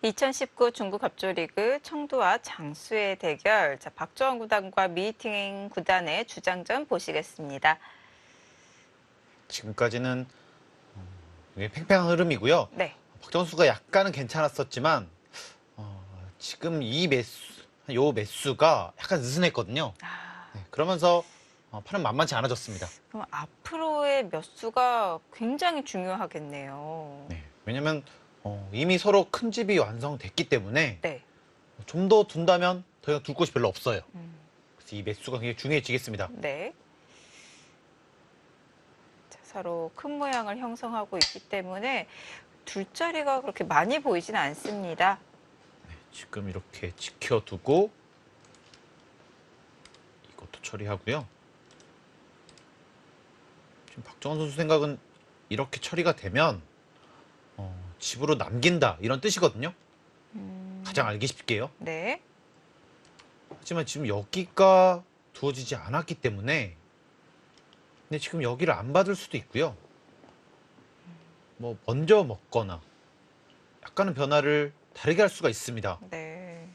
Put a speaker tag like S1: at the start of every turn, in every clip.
S1: 2019 중부 갑조리그 청도와 장수의 대결. 자, 박주원 구단과 미팅 구단의 주장전 보시겠습니다.
S2: 지금까지는 팽팽한 흐름이고요.
S1: 네.
S2: 박정원 선수가 약간은 괜찮았었지만 지금 요 매수가 약간 느슨했거든요. 네, 그러면서 판은 만만치 않아졌습니다.
S1: 그럼 앞으로의 몇 수가 굉장히 중요하겠네요.
S2: 네, 왜냐면 이미 서로 큰 집이 완성됐기 때문에
S1: 네.
S2: 좀 더 둔다면 더 이상 둘 곳이 별로 없어요. 그래서 이 매수가 굉장히 중요해지겠습니다.
S1: 네. 자, 서로 큰 모양을 형성하고 있기 때문에 둘 자리가 그렇게 많이 보이진 않습니다.
S2: 지금 이렇게 지켜두고 이것도 처리하고요. 지금 박정원 선수 생각은 이렇게 처리가 되면 집으로 남긴다 이런 뜻이거든요. 가장 알기 쉽게요.
S1: 네.
S2: 하지만 지금 여기가 두어지지 않았기 때문에 근데 지금 여기를 안 받을 수도 있고요. 뭐 먼저 먹거나 약간은 변화를 다르게 할 수가 있습니다.
S1: 네.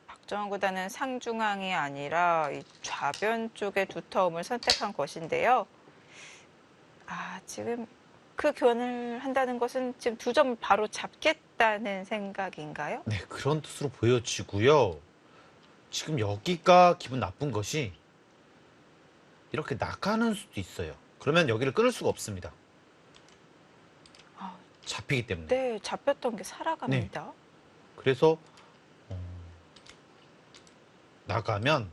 S1: 박정원 구단은 상중앙이 아니라 이 좌변 쪽의 두터움을 선택한 것인데요. 지금 그 교환을 한다는 것은 지금 두 점을 바로 잡겠다는 생각인가요?
S2: 네, 그런 뜻으로 보여지고요. 지금 여기가 기분 나쁜 것이 이렇게 나가는 수도 있어요. 그러면 여기를 끊을 수가 없습니다. 잡히기 때문에.
S1: 네, 잡혔던 게 살아갑니다.
S2: 그래서 나가면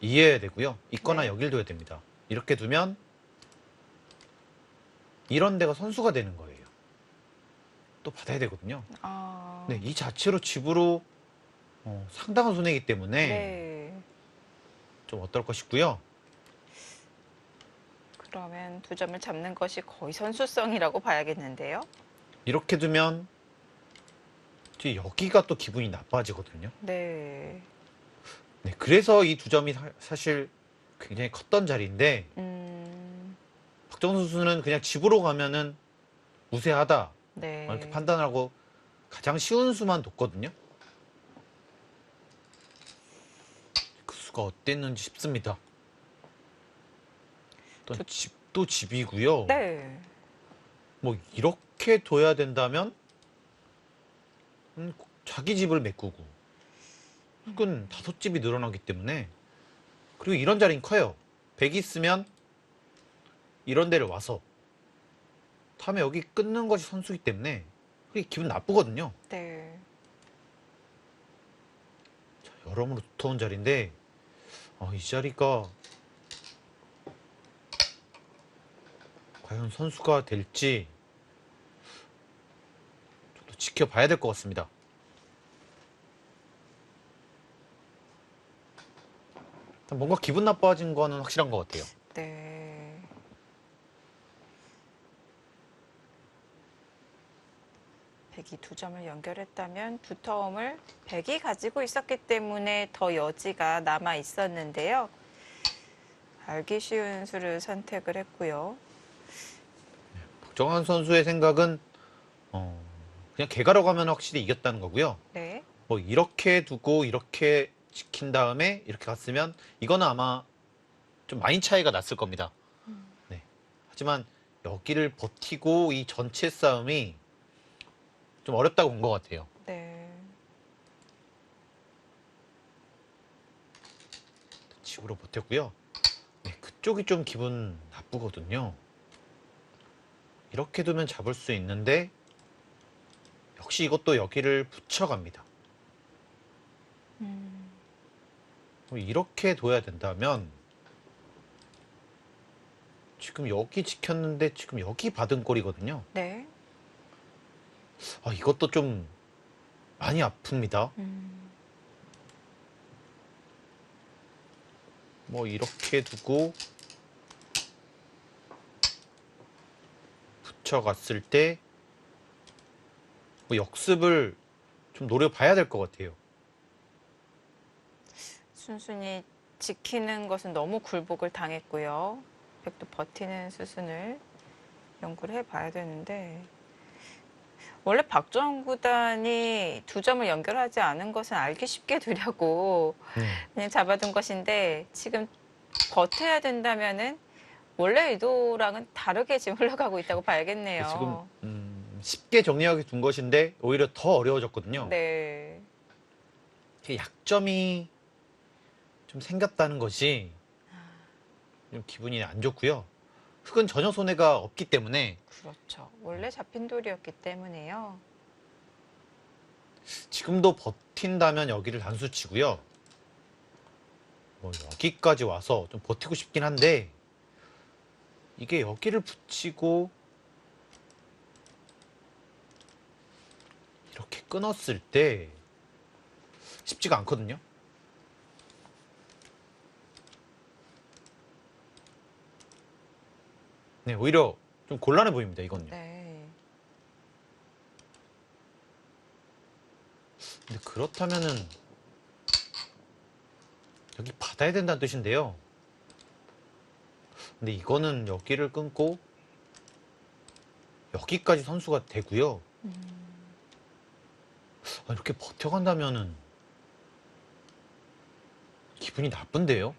S2: 이해해야 되고요. 있거나
S1: 네.
S2: 여길 둬야 됩니다. 이렇게 두면 이런 데가 선수가 되는 거예요. 또 받아야 되거든요. 네, 이 자체로 집으로 상당한 손해이기 때문에
S1: 네.
S2: 좀 어떨까 싶고요.
S1: 그러면 두 점을 잡는 것이 거의 선수성이라고 봐야겠는데요.
S2: 이렇게 두면 뒤에 여기가 또 기분이 나빠지거든요.
S1: 네.
S2: 네, 그래서 이 두 점이 사실 굉장히 컸던 자리인데 박정훈 선수는 그냥 집으로 가면은 우세하다
S1: 네.
S2: 이렇게 판단하고 가장 쉬운 수만 뒀거든요. 그 수가 어땠는지 싶습니다. 또 집도 집이고요.
S1: 네.
S2: 뭐 이렇게 둬야 된다면 자기 집을 메꾸고 혹은 5집이 늘어나기 때문에 그리고 이런 자리는 커요. 100이 있으면 이런 데를 와서 다음에 여기 끊는 것이 선수이기 때문에 그게 기분 나쁘거든요.
S1: 네.
S2: 자, 여러모로 두터운 자리인데 이 자리가 과연 선수가 될지 좀 더 지켜봐야 될 것 같습니다. 뭔가 기분 나빠진 거는 확실한 것 같아요.
S1: 네. 백이 두 점을 연결했다면 두터움을 백이 가지고 있었기 때문에 더 여지가 남아 있었는데요. 알기 쉬운 수를 선택을 했고요.
S2: 박정환 선수의 생각은 그냥 개가로 가면 확실히 이겼다는 거고요.
S1: 네.
S2: 뭐 이렇게 두고 이렇게 지킨 다음에 이렇게 갔으면 이거는 아마 좀 많이 차이가 났을 겁니다. 네. 하지만 여기를 버티고 이 전체 싸움이 좀 어렵다고 본 것 같아요.
S1: 네.
S2: 집으로 버텼고요. 네, 그쪽이 좀 기분 나쁘거든요. 이렇게 두면 잡을 수 있는데 역시 이것도 여기를 붙여갑니다. 이렇게 둬야 된다면 지금 여기 지켰는데 지금 여기 받은 꼴이거든요.
S1: 네.
S2: 이것도 좀 많이 아픕니다. 뭐 이렇게 두고 붙여갔을 때 뭐 역습을 좀 노려봐야 될 것 같아요.
S1: 순순히 지키는 것은 너무 굴복을 당했고요. 백도 버티는 수순을 연구를 해봐야 되는데 원래 박주영 구단이 두 점을 연결하지 않은 것은 알기 쉽게 두려고
S2: 네.
S1: 그냥 잡아둔 것인데 지금 버텨야 된다면은 원래 의도랑은 다르게 지금 흘러가고 있다고
S2: 지금
S1: 봐야겠네요.
S2: 쉽게 정리하게 둔 것인데 오히려 더 어려워졌거든요.
S1: 네,
S2: 이렇게 약점이 좀 생겼다는 것이 좀 기분이 안 좋고요. 흙은 전혀 손해가 없기 때문에
S1: 그렇죠. 원래 잡힌 돌이었기 때문에요.
S2: 지금도 버틴다면 여기를 단수 치고요. 뭐 여기까지 와서 좀 버티고 싶긴 한데 이게 여기를 붙이고 이렇게 끊었을 때 쉽지가 않거든요. 네, 오히려 좀 곤란해 보입니다, 이건요.
S1: 네,
S2: 근데 그렇다면은 여기 받아야 된다는 뜻인데요. 근데 이거는 여기를 끊고 여기까지 선수가 되고요. 이렇게 버텨간다면은 기분이 나쁜데요.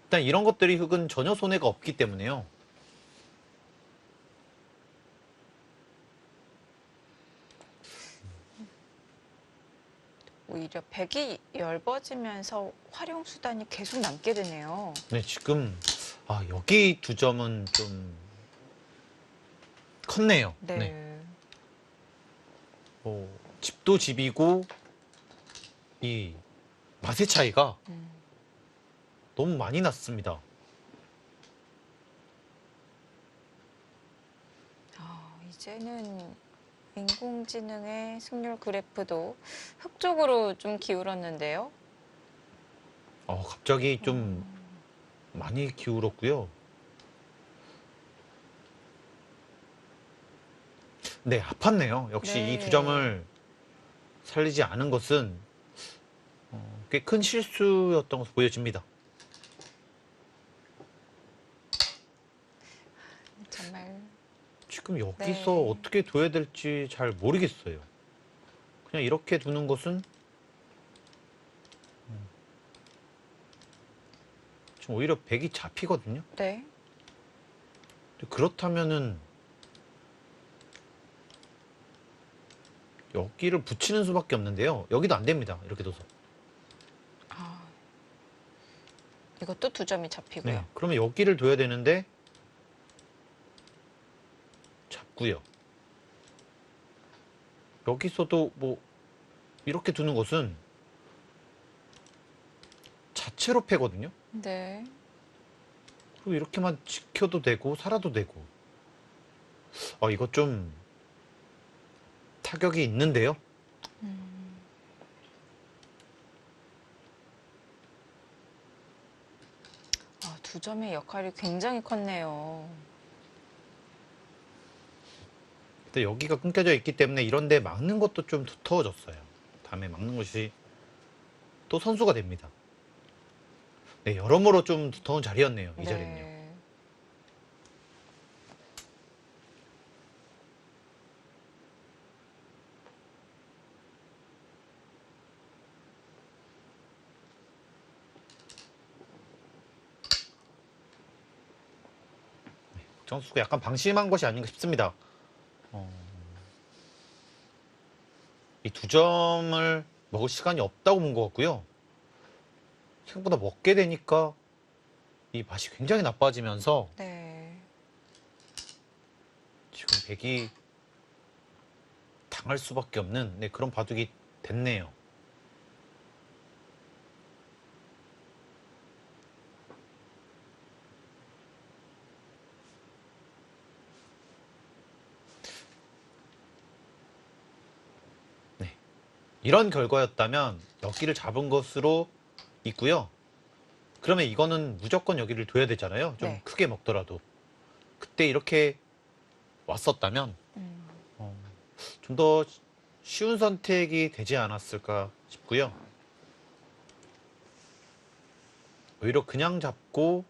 S2: 일단 이런 것들이 흙은 전혀 손해가 없기 때문에요.
S1: 오히려 백이 엷어지면서 활용 수단이 계속 남게 되네요.
S2: 네, 지금 여기 두 점은 좀 컸네요. 네.
S1: 네,
S2: 집도 집이고 이 맛의 차이가 너무 많이 났습니다.
S1: 이제는 인공지능의 승률 그래프도 흑 쪽으로 좀 기울었는데요.
S2: 갑자기 좀 많이 기울었고요. 네, 아팠네요. 역시
S1: 네.
S2: 이 두 점을 살리지 않은 것은 꽤 큰 실수였던 것으로 보여집니다.
S1: 정말
S2: 지금 여기서
S1: 네.
S2: 어떻게 둬야 될지 잘 모르겠어요. 그냥 이렇게 두는 것은 지금 오히려 백이 잡히거든요.
S1: 네.
S2: 그렇다면은 여기를 붙이는 수밖에 없는데요. 여기도 안 됩니다. 이렇게 둬서.
S1: 이것도 두 점이 잡히고요.
S2: 네. 그러면 여기를 둬야 되는데 잡고요. 여기서도 뭐 이렇게 두는 것은 자체로 패거든요.
S1: 네.
S2: 그리고 이렇게만 지켜도 되고 살아도 되고. 이거 좀 타격이 있는데요.
S1: 두 점의 역할이 굉장히 컸네요.
S2: 근데 여기가 끊겨져 있기 때문에 이런데 막는 것도 좀 두터워졌어요. 다음에 막는 것이 또 선수가 됩니다. 네, 여러모로 좀 두터운 자리였네요. 이 자리는요.
S1: 네.
S2: 정수가 약간 방심한 것이 아닌가 싶습니다. 이 두 점을 먹을 시간이 없다고 본 것 같고요. 생각보다 먹게 되니까 이 맛이 굉장히 나빠지면서
S1: 네.
S2: 지금 백이 당할 수밖에 없는 그런 바둑이 됐네요. 네. 이런 결과였다면 여기를 잡은 것으로 있고요. 그러면 이거는 무조건 여기를 둬야 되잖아요. 좀
S1: 네.
S2: 크게 먹더라도. 그때 이렇게 왔었다면 좀 더 쉬운 선택이 되지 않았을까 싶고요. 오히려 그냥 잡고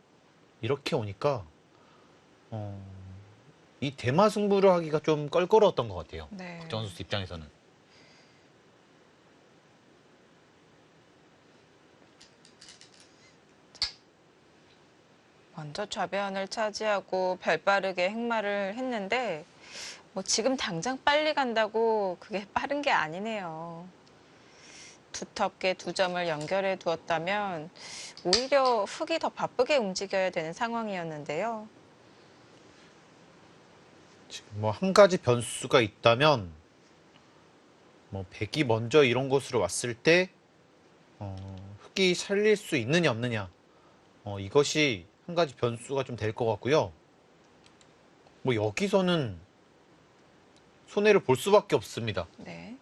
S2: 이렇게 오니까 이 대마 승부를 하기가 좀 껄끄러웠던 것 같아요.
S1: 네.
S2: 박정원 선수 입장에서는.
S1: 먼저 좌변을 차지하고 발빠르게 행마를 했는데 뭐 지금 당장 빨리 간다고 그게 빠른 게 아니네요. 두텁게 두 점을 연결해 두었다면 오히려 흑이 더 바쁘게 움직여야 되는 상황이었는데요.
S2: 지금 뭐 한 가지 변수가 있다면 뭐 백이 먼저 이런 곳으로 왔을 때 흑이 살릴 수 있느냐 없느냐 이것이 한 가지 변수가 좀 될 것 같고요. 뭐 여기서는 손해를 볼 수밖에 없습니다.
S1: 네.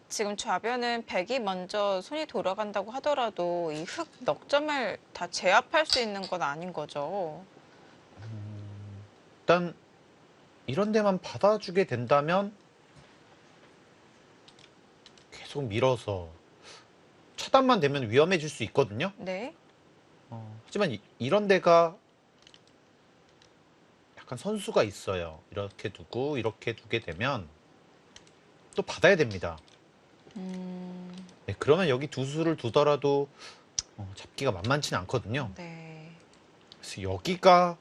S1: 지금 좌변은 백이 먼저 손이 돌아간다고 하더라도 이 흑 넉 점을 다 제압할 수 있는 건 아닌 거죠.
S2: 일단 이런 데만 받아주게 된다면 계속 밀어서 차단만 되면 위험해질 수 있거든요.
S1: 네.
S2: 하지만 이런 데가 약간 선수가 있어요. 이렇게 두고 이렇게 두게 되면 또 받아야 됩니다. 네, 그러면 여기 두 수를 두더라도 잡기가 만만치는 않거든요.
S1: 네.
S2: 그래서 여기가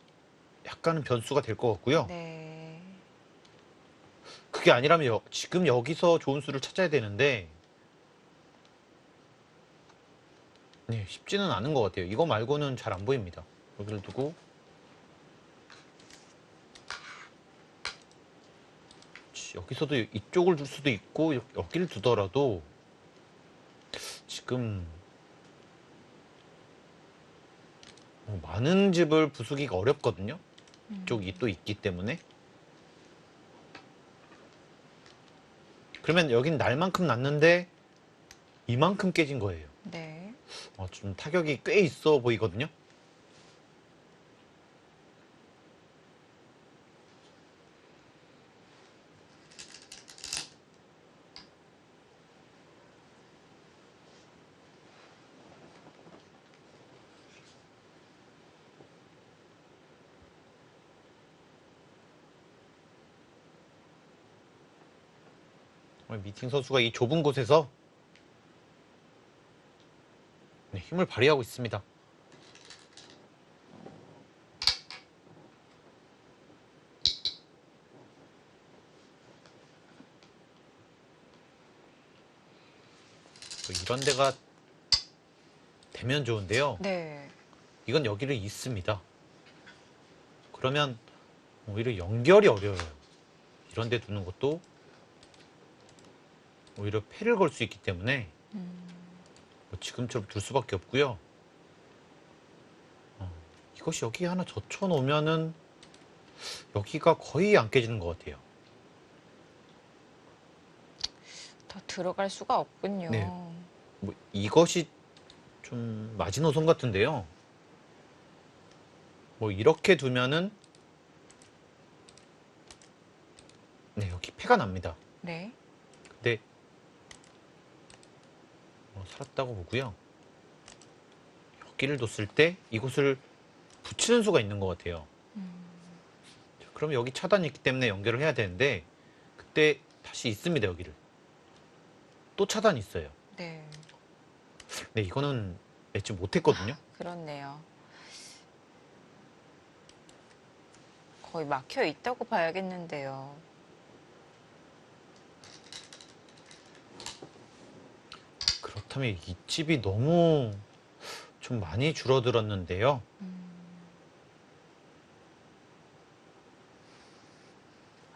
S2: 약간은 변수가 될 것 같고요.
S1: 네.
S2: 그게 아니라면 지금 여기서 좋은 수를 찾아야 되는데 네, 쉽지는 않은 것 같아요. 이거 말고는 잘 안 보입니다. 여기를 두고 여기서도 이쪽을 둘 수도 있고 여기를 두더라도 지금 많은 집을 부수기가 어렵거든요. 이쪽이 또 있기 때문에. 그러면 여긴 날만큼 났는데 이만큼 깨진 거예요.
S1: 네.
S2: 좀 타격이 꽤 있어 보이거든요. 미팅 선수가 이 좁은 곳에서 네, 힘을 발휘하고 있습니다. 이런 데가 되면 좋은데요.
S1: 네.
S2: 이건 여기를 잇습니다. 그러면 오히려 연결이 어려워요. 이런 데 두는 것도 오히려 패를 걸 수 있기 때문에 지금처럼 둘 수밖에 없고요. 이것이 여기 하나 젖혀 놓으면은 여기가 거의 안 깨지는 것 같아요.
S1: 더 들어갈 수가 없군요.
S2: 네. 뭐 이것이 좀 마지노선 같은데요. 뭐 이렇게 두면은 네, 여기 패가 납니다.
S1: 네.
S2: 근데 살았다고 보고요. 여기를 뒀을 때 이곳을 붙이는 수가 있는 것 같아요. 그럼 여기 차단이 있기 때문에 연결을 해야 되는데 그때 다시 있습니다. 여기를 또 차단이 있어요.
S1: 네.
S2: 네, 이거는 매치 못했거든요.
S1: 그렇네요. 거의 막혀 있다고 봐야겠는데요.
S2: 그렇다면 이 집이 너무 좀 많이 줄어들었는데요.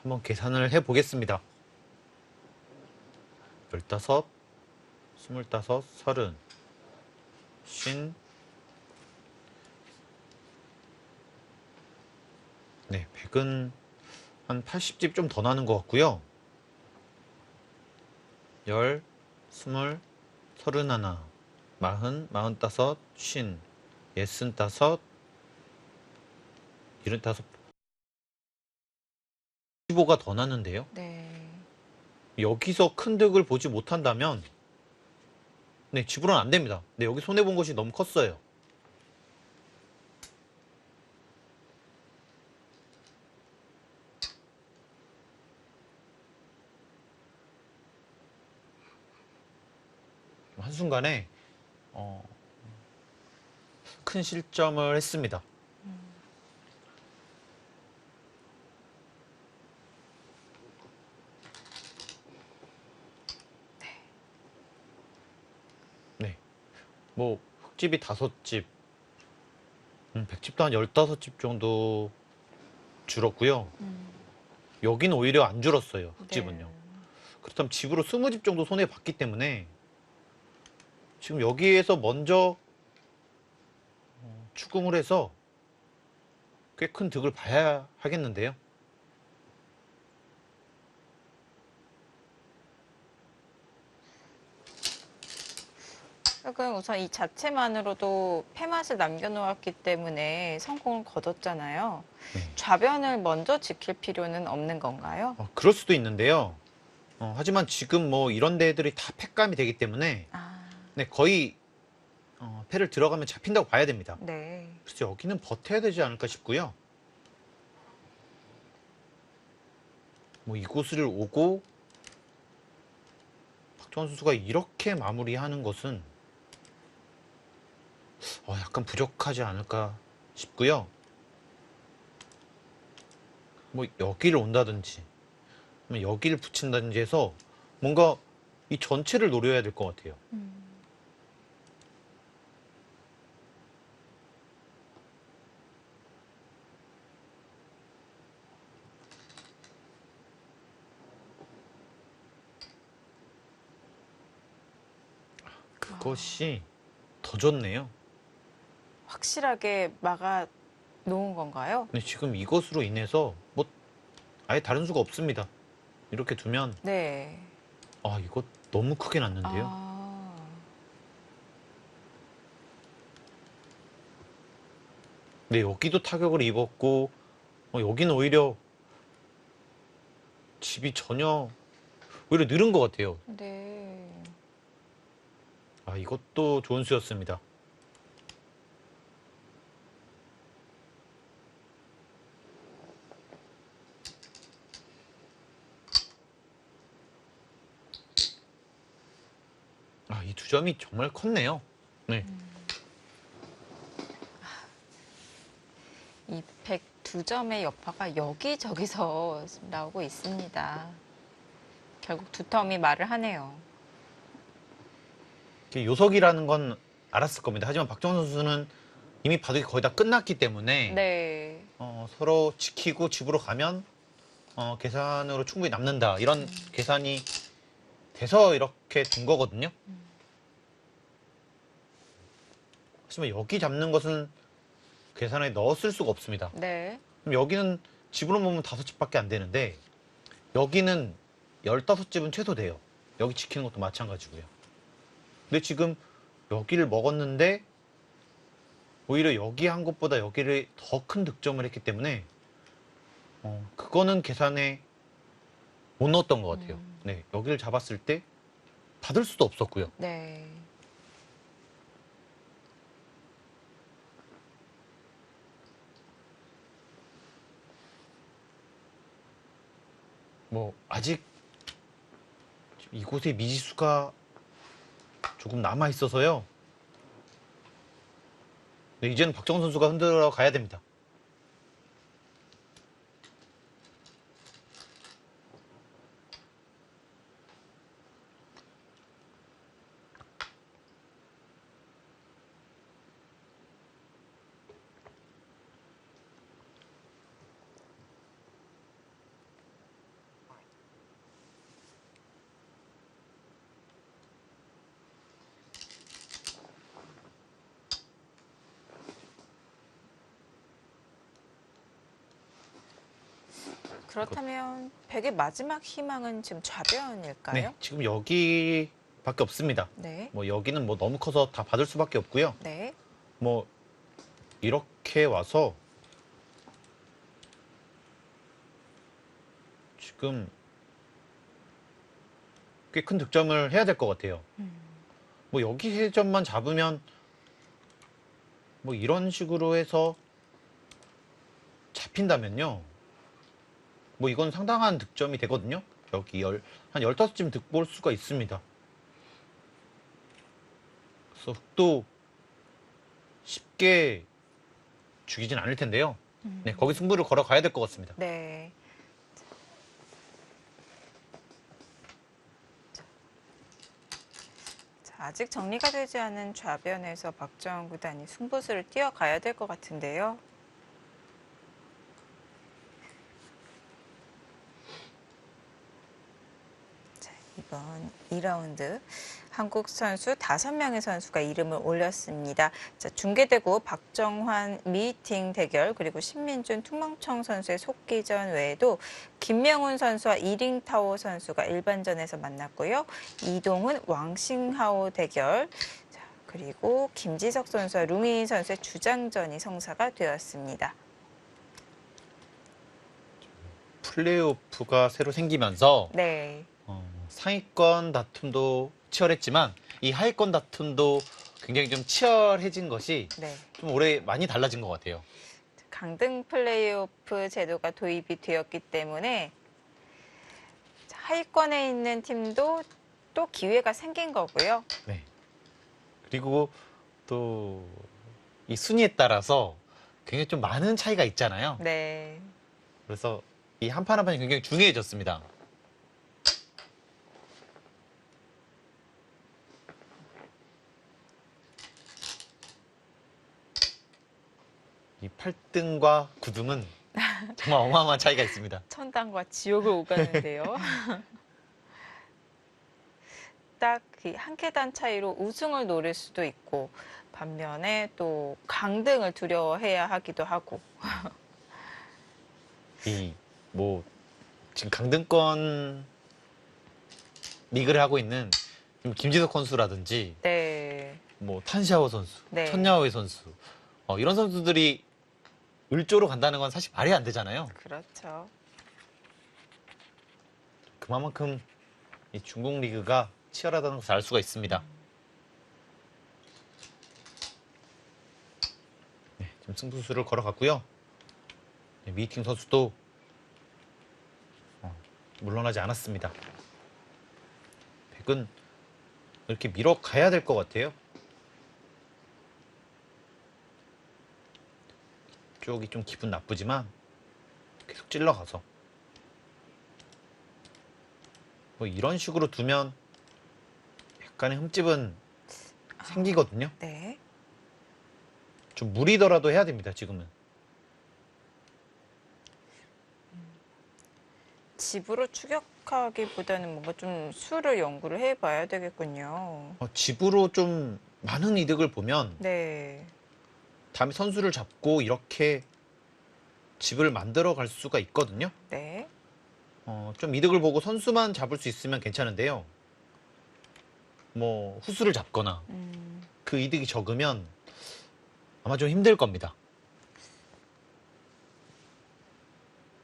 S2: 한번 계산을 해보겠습니다. 15, 25, 30, 50. 네, 100은 한 80집 좀 더 나는 것 같고요. 10, 20, 31, 40, 45, 50, 65, 75가 더 나는데요.
S1: 네.
S2: 여기서 큰 득을 보지 못한다면 네, 지불은 안 됩니다. 네, 여기 손해본 것이 너무 컸어요. 한순간에 큰 실점을 했습니다. 네. 뭐 흑집이 5집, 백집도 한 15집 정도 줄었고요. 여기는 오히려 안 줄었어요. 흑집은요.
S1: 네.
S2: 그렇다면 집으로 20집 정도 손해 봤기 때문에 지금 여기에서 먼저 추궁을 해서 꽤 큰 득을 봐야 하겠는데요.
S1: 그럼 우선 이 자체만으로도 패맛을 남겨놓았기 때문에 성공을 거뒀잖아요.
S2: 네.
S1: 좌변을 먼저 지킬 필요는 없는 건가요?
S2: 그럴 수도 있는데요. 하지만 지금 뭐 이런 데들이 다 패감이 되기 때문에
S1: 아,
S2: 네, 거의 패를 들어가면 잡힌다고 봐야 됩니다.
S1: 네.
S2: 그래서 여기는 버텨야 되지 않을까 싶고요. 뭐 이곳을 오고 박정원 선수가 이렇게 마무리하는 것은 약간 부족하지 않을까 싶고요. 뭐 여기를 온다든지 아니면 여기를 붙인다든지 해서 뭔가 이 전체를 노려야 될 것 같아요. 그것이 더 좋네요.
S1: 확실하게 막아 놓은 건가요?
S2: 근데 지금 이것으로 인해서 뭐 아예 다른 수가 없습니다. 이렇게 두면
S1: 네.
S2: 이거 너무 크게 났는데요.
S1: 아,
S2: 네, 여기도 타격을 입었고 여기는 오히려 집이 전혀 오히려 늘은 것 같아요.
S1: 네.
S2: 이것도 좋은 수였습니다. 이 두 점이 정말 컸네요. 네.
S1: 이 102점의 여파가 여기저기서 나오고 있습니다. 결국 두텀이 말을 하네요.
S2: 요석이라는 건 알았을 겁니다. 하지만 박정원 선수는 이미 바둑이 거의 다 끝났기 때문에
S1: 네.
S2: 서로 지키고 집으로 가면 계산으로 충분히 남는다. 이런 계산이 돼서 이렇게 된 거거든요. 하지만 여기 잡는 것은 계산에 넣었을 수가 없습니다.
S1: 네.
S2: 그럼 여기는 집으로 보면 5집밖에 안 되는데 여기는 15집은 최소 돼요. 여기 지키는 것도 마찬가지고요. 근데 지금 여기를 먹었는데 오히려 여기 한 것보다 여기를 더 큰 득점을 했기 때문에 그거는 계산에 못 넣었던 것 같아요. 네, 여기를 잡았을 때 받을 수도 없었고요.
S1: 네.
S2: 뭐 아직 이곳에 미지수가 조금 남아 있어서요. 네, 이제는 박정원 선수가 흔들어 가야 됩니다.
S1: 그렇다면 백의 마지막 희망은 지금 좌변일까요?
S2: 네, 지금 여기밖에 없습니다.
S1: 네.
S2: 뭐 여기는 뭐 너무 커서 다 받을 수밖에 없고요.
S1: 네.
S2: 뭐 이렇게 와서 지금 꽤 큰 득점을 해야 될 것 같아요. 뭐 여기 해점만 잡으면 뭐 이런 식으로 해서 잡힌다면요. 뭐 이건 상당한 득점이 되거든요. 여기 한 15쯤 득볼 수가 있습니다. 그래서 흑도 쉽게 죽이진 않을 텐데요. 네, 거기 승부를 걸어가야 될 것 같습니다.
S1: 네. 자, 아직 정리가 되지 않은 좌변에서 박정원 구단이 승부수를 띄어가야 될 것 같은데요. 자, 이번 2라운드 한국 선수 5명의 선수가 이름을 올렸습니다. 자, 중계되고 박정환 미팅 대결 그리고 신민준 퉁멍청 선수의 속기전 외에도 김명훈 선수와 이링타오 선수가 일반전에서 만났고요. 이동훈 왕싱하오 대결 자, 그리고 김지석 선수와 룽이 선수의 주장전이 성사가 되었습니다.
S2: 플레이오프가 새로 생기면서
S1: 네.
S2: 상위권 다툼도 치열했지만 이 하위권 다툼도 굉장히 좀 치열해진 것이
S1: 네.
S2: 좀 올해 많이 달라진 것 같아요.
S1: 강등 플레이오프 제도가 도입이 되었기 때문에 하위권에 있는 팀도 또 기회가 생긴 거고요.
S2: 네. 그리고 또 이 순위에 따라서 굉장히 좀 많은 차이가 있잖아요.
S1: 네.
S2: 그래서 이 한 판 한 판이 굉장히 중요해졌습니다. 이 8등과 9등은 정말 어마어마한 차이가 있습니다.
S1: 천당과 지옥을 오가는데요. 딱 한 계단 차이로 우승을 노릴 수도 있고 반면에 또 강등을 두려워해야 하기도 하고.
S2: 이 뭐 지금 강등권 리그를 하고 있는 김지석 선수라든지
S1: 네.
S2: 뭐 탄샤오 선수,
S1: 네.
S2: 천야오의 선수 이런 선수들이 을조로 간다는 건 사실 말이 안 되잖아요.
S1: 그렇죠.
S2: 그만큼 이 중국 리그가 치열하다는 것을 알 수가 있습니다. 네, 지금 승부수를 걸어갔고요. 네, 미팅 선수도 물러나지 않았습니다. 백은 이렇게 밀어가야 될 것 같아요. 이쪽이 좀 기분 나쁘지만 계속 찔러가서 뭐 이런 식으로 두면 약간의 흠집은 생기거든요.
S1: 네.
S2: 좀 무리더라도 해야 됩니다. 지금은.
S1: 집으로 추격하기보다는 뭔가 좀 수를 연구를 해봐야 되겠군요.
S2: 집으로 좀 많은 이득을 보면
S1: 네.
S2: 다음에 선수를 잡고 이렇게 집을 만들어 갈 수가 있거든요.
S1: 네.
S2: 좀 이득을 보고 선수만 잡을 수 있으면 괜찮은데요. 뭐 후수를 잡거나 그 이득이 적으면 아마 좀 힘들 겁니다.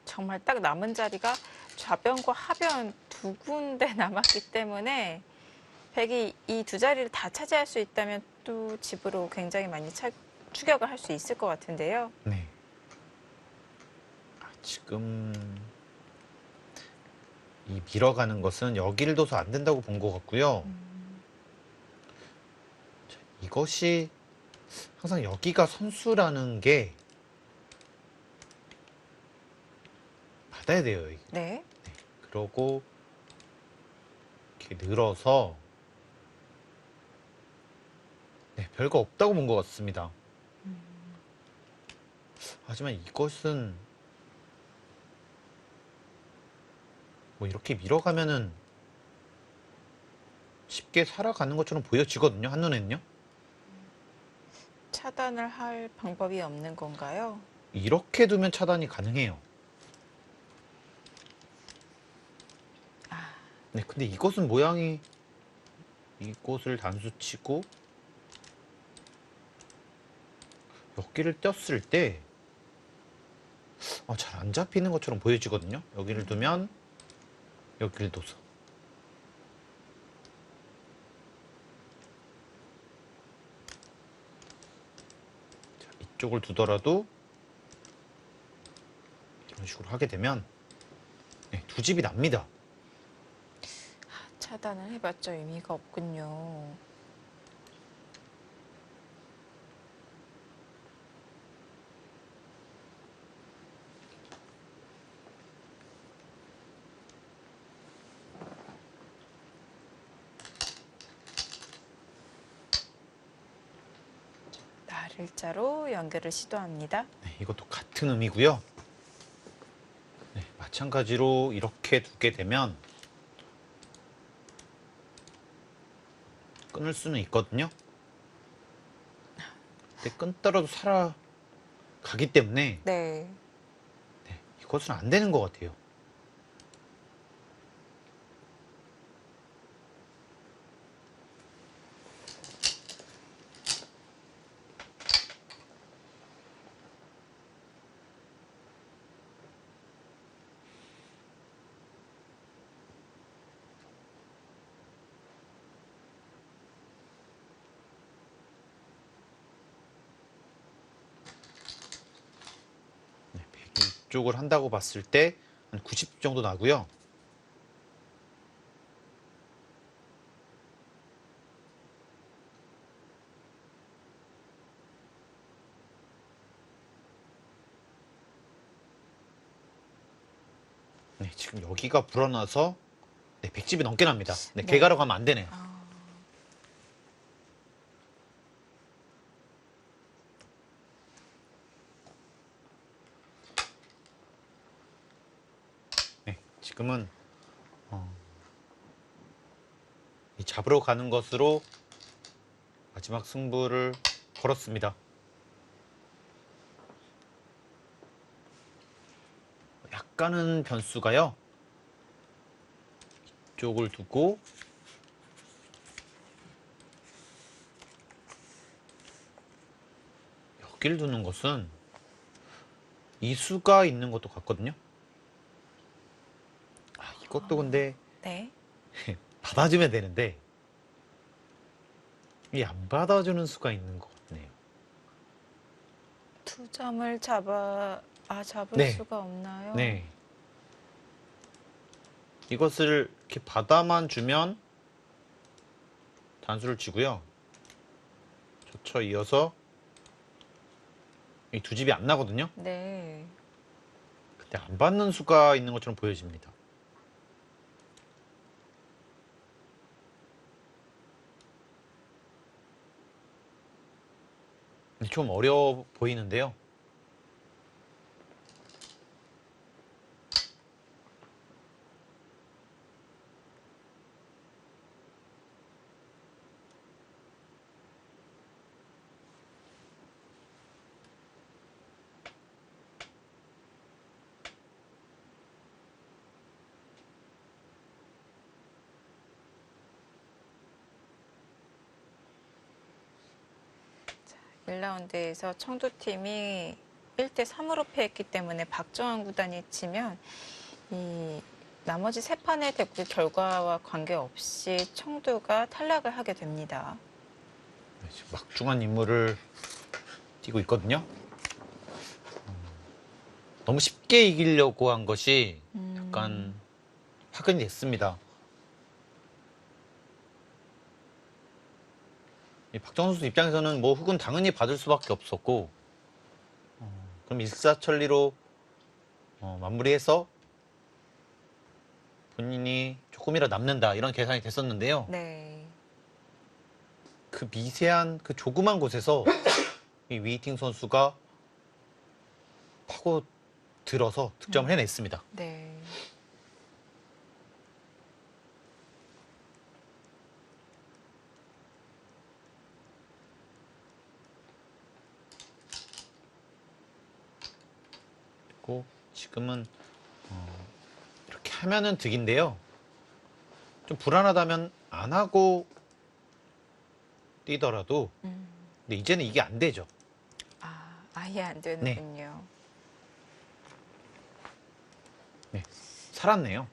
S1: 정말 딱 남은 자리가 좌변과 하변 두 군데 남았기 때문에 백이 이 두 자리를 다 차지할 수 있다면 또 집으로 굉장히 많이 추격을 할 수 있을 것 같은데요.
S2: 네. 지금 이 밀어가는 것은 여기를 둬서 안 된다고 본 것 같고요. 자, 이것이 항상 여기가 선수라는 게 받아야 돼요. 이게.
S1: 네.
S2: 그러고 이렇게 늘어서 네, 별거 없다고 본 것 같습니다. 하지만 이것은 뭐 이렇게 밀어가면은 쉽게 살아가는 것처럼 보여지거든요. 한눈에는요.
S1: 차단을 할 방법이 없는 건가요?
S2: 이렇게 두면 차단이 가능해요. 네, 근데 이것은 모양이 이곳을 단수치고 여기를 떴을 때 잘 안 잡히는 것처럼 보여지거든요. 여기를 두면 여기를 둬서 이쪽을 두더라도 이런 식으로 하게 되면 네, 두 집이 납니다.
S1: 차단을 해봤자 의미가 없군요. 날일자로 연결을 시도합니다.
S2: 네, 이것도 같은 의미고요. 네, 마찬가지로 이렇게 두게 되면 끊을 수는 있거든요. 근데 끊더라도 살아가기 때문에
S1: 네.
S2: 네, 이것은 안 되는 것 같아요. 네, 102쪽을 한다고 봤을 때 한 90 정도 나고요. 네, 지금 여기가 불어나서 네, 100집이 넘게 납니다. 네,
S1: 네.
S2: 개가로 가면 안 되네요. 네, 지금은 이 잡으러 가는 것으로 마지막 승부를 걸었습니다. 약간은 변수가요. 이쪽을 두고 여기를 두는 것은 이 수가 있는 것도 같거든요. 아, 이것도 근데
S1: 네.
S2: 받아주면 되는데 이 안 받아주는 수가 있는 것 같네요.
S1: 두 점을 잡을
S2: 네.
S1: 수가 없나요?
S2: 네. 이것을 이렇게 받아만 주면 단수를 치고요. 젖혀 이어서 이 두 집이 안 나거든요.
S1: 네.
S2: 근데 안 받는 수가 있는 것처럼 보여집니다. 근데 좀 어려워 보이는데요.
S1: 자, 1라운드에서 청두팀이 1대 3으로 패했기 때문에 박정환 구단이 치면 이 나머지 세 판의 대구 결과와 관계없이 청두가 탈락을 하게 됩니다.
S2: 네, 지금 막중한 임무를 띄고 있거든요. 너무 쉽게 이기려고 한 것이 약간 화근이 됐습니다. 이 박정선 선수 입장에서는 뭐 흑은 당연히 받을 수밖에 없었고 그럼 일사천리로 마무리해서 본인이 조금이라도 남는다 이런 계산이 됐었는데요.
S1: 네.
S2: 그 미세한 그 조그만 곳에서 이 위이팅 선수가 파고 들어서 득점을 해냈습니다.
S1: 네.
S2: 그리고 지금은 이렇게 하면은 득인데요. 좀 불안하다면 안 하고 뛰더라도 근데 이제는 이게 안 되죠.
S1: 아예 안 되는군요.
S2: 네, 살았네요.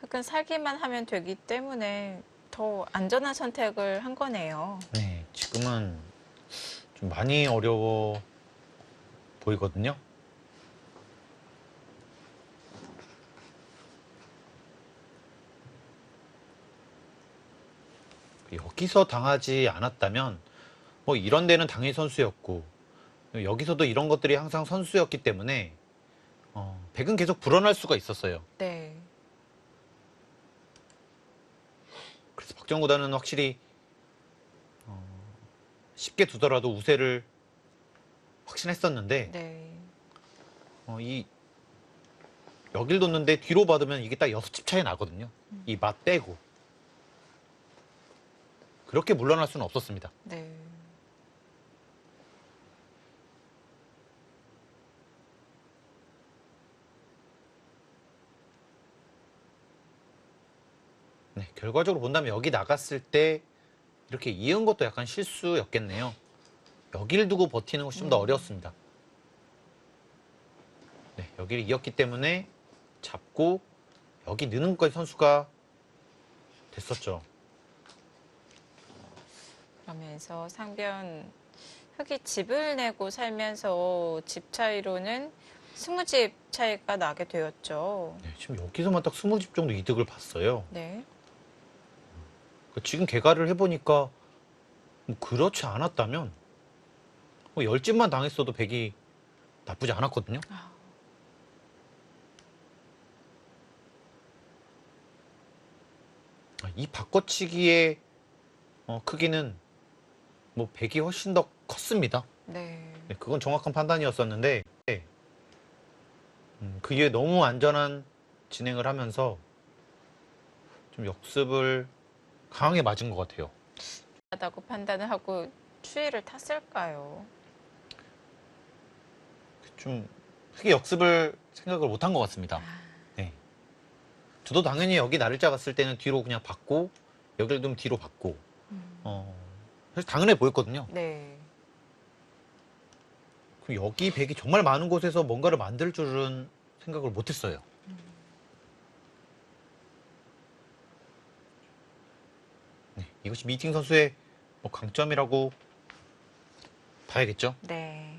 S1: 흙은 살기만 하면 되기 때문에 더 안전한 선택을 한 거네요.
S2: 네, 지금은 좀 많이 어려워 보이거든요. 여기서 당하지 않았다면 뭐 이런 데는 당연히 선수였고 여기서도 이런 것들이 항상 선수였기 때문에 백은 계속 불어날 수가 있었어요.
S1: 네.
S2: 그래서 박정구단은 확실히 쉽게 두더라도 우세를 확신했었는데
S1: 네.
S2: 이 여길 뒀는데 뒤로 받으면 이게 딱 6집 차이 나거든요. 이 맛 빼고 그렇게 물러날 수는 없었습니다.
S1: 네.
S2: 네, 결과적으로 본다면 여기 나갔을 때 이렇게 이은 것도 약간 실수였겠네요. 여기를 두고 버티는 것이 좀 더 어려웠습니다. 네, 여기를 이었기 때문에 잡고 여기 느는 것까지 선수가 됐었죠.
S1: 그러면서 상변 흙이 집을 내고 살면서 집 차이로는 20집 차이가 나게 되었죠.
S2: 네, 지금 여기서만 딱 20집 정도 이득을 봤어요.
S1: 네.
S2: 지금 개가를 해보니까 뭐 그렇지 않았다면 뭐 10집만 당했어도 백이 나쁘지 않았거든요. 이 바꿔치기의 크기는 뭐 백이 훨씬 더 컸습니다.
S1: 네.
S2: 네, 그건 정확한 판단이었었는데 그 이후에 너무 안전한 진행을 하면서 좀 역습을 강하게 맞은 것 같아요.
S1: 하다고 판단을 하고 추이를 탔을까요?
S2: 좀 크게 역습을 생각을 못한 것 같습니다. 네. 저도 당연히 여기 나를 잡았을 때는 뒤로 그냥 받고 여기를 좀 뒤로 받고 사실 당연해 보였거든요.
S1: 네.
S2: 그럼 여기 백이 정말 많은 곳에서 뭔가를 만들 줄은 생각을 못했어요. 네, 이것이 미팅 선수의 뭐 강점이라고 봐야겠죠.
S1: 네.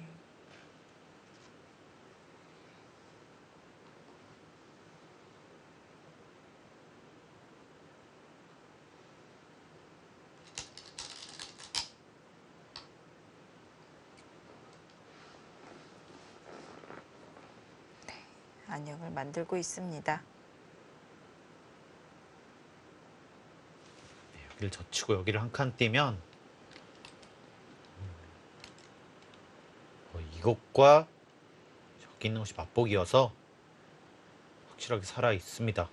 S1: 안녕을 만들고 있습니다.
S2: 여기를 젖히고 여기를 한 칸 띄면 이것과 여기 있는 것이 맛보기여서 확실하게 살아 있습니다.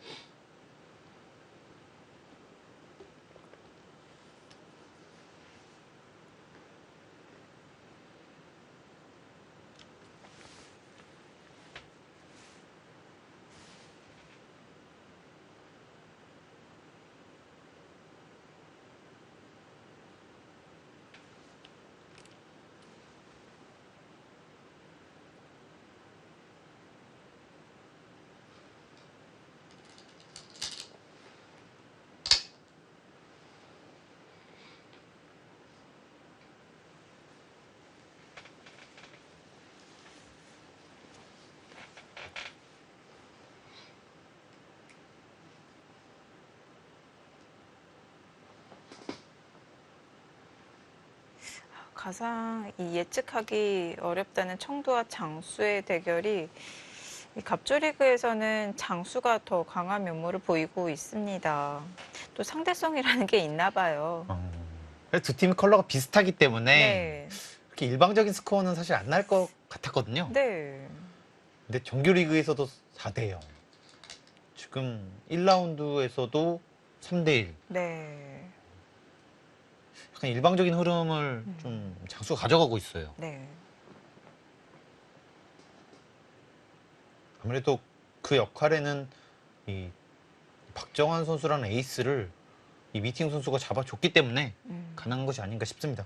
S1: 가장 이 예측하기 어렵다는 청두와 장수의 대결이 이 갑조리그에서는 장수가 더 강한 면모를 보이고 있습니다. 또 상대성이라는 게 있나 봐요.
S2: 두 팀의 컬러가 비슷하기 때문에
S1: 네.
S2: 그렇게 일방적인 스코어는 사실 안 날 것 같았거든요.
S1: 네.
S2: 근데 정규리그에서도 4대 0. 지금 1라운드에서도 3대 1.
S1: 네.
S2: 약간 일방적인 흐름을 좀 장수가 가져가고 있어요.
S1: 네.
S2: 아무래도 그 역할에는 이 박정환 선수라는 에이스를 이 미팅 선수가 잡아줬기 때문에 가능한 것이 아닌가 싶습니다.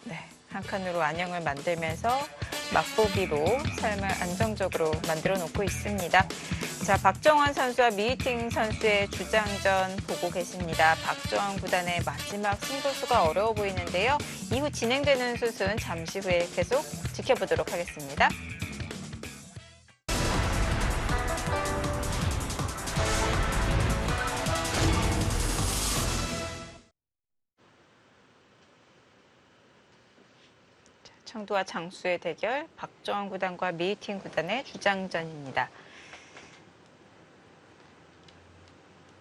S1: 네. 한 칸으로 안녕을 만들면서 맛보기로 삶을 안정적으로 만들어 놓고 있습니다. 자, 박정환 선수와 미이팅 선수의 주장전 보고 계십니다. 박정환 구단의 마지막 승부수가 어려워 보이는데요. 이후 진행되는 수순 잠시 후에 계속 지켜보도록 하겠습니다. 청두와 장수의 대결, 박정환 구단과 미이팅 구단의 주장전입니다.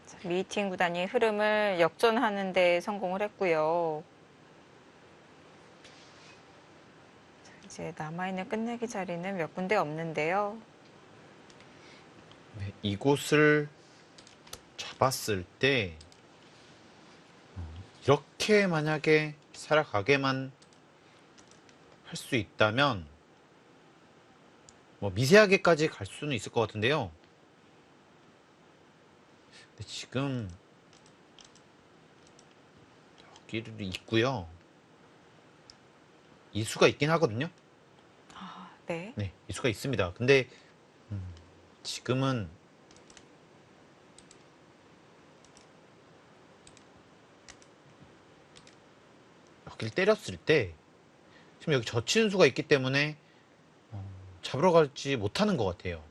S1: 자, 미이팅 구단이 흐름을 역전하는 데 성공을 했고요. 자, 이제 남아있는 끝내기 자리는 몇 군데 없는데요.
S2: 네, 이곳을 잡았을 때 이렇게 만약에 살아가게만 할 수 있다면 뭐 미세하게까지 갈 수는 있을 것 같은데요. 근데 지금 여기를 있고요. 이수가 있긴 하거든요.
S1: 아, 네.
S2: 네, 이수가 있습니다. 근데 지금은 여기를 때렸을 때 지금 여기 젖히는 수가 있기 때문에 잡으러 가지 못하는 것 같아요.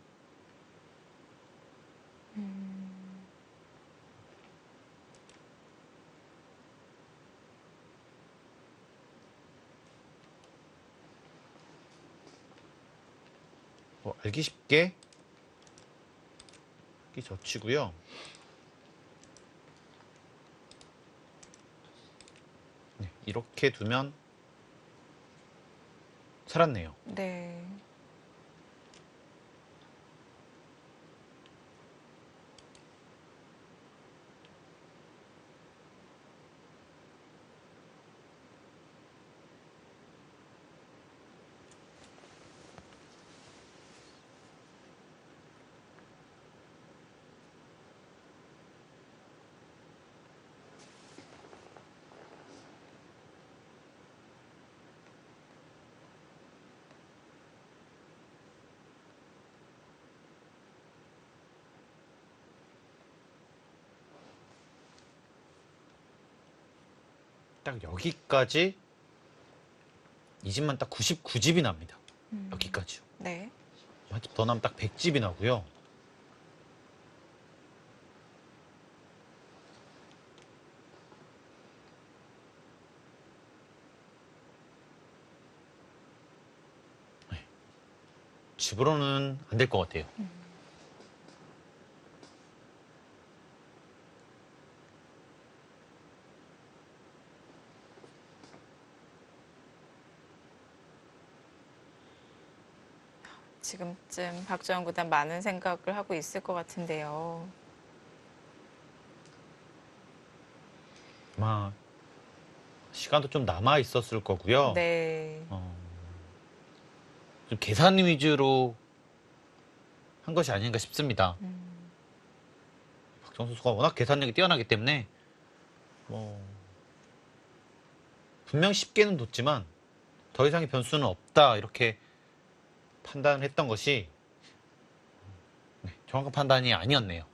S2: 알기 쉽게 여기 젖히고요. 네, 이렇게 두면 살았네요.
S1: 네.
S2: 딱 여기까지 이 집만 딱 99집이 납니다. 여기까지요.
S1: 네.
S2: 한 집 더 나면 딱 100집이 나고요. 네. 집으로는 안 될 것 같아요.
S1: 지금쯤 박정환 구단 많은 생각을 하고 있을 것 같은데요.
S2: 아마 시간도 좀 남아 있었을 거고요.
S1: 네.
S2: 좀 계산 위주로 한 것이 아닌가 싶습니다. 박정환 선수가 워낙 계산력이 뛰어나기 때문에 분명 쉽게는 뒀지만 더 이상의 변수는 없다 이렇게 판단을 했던 것이 정확한 판단이 아니었네요.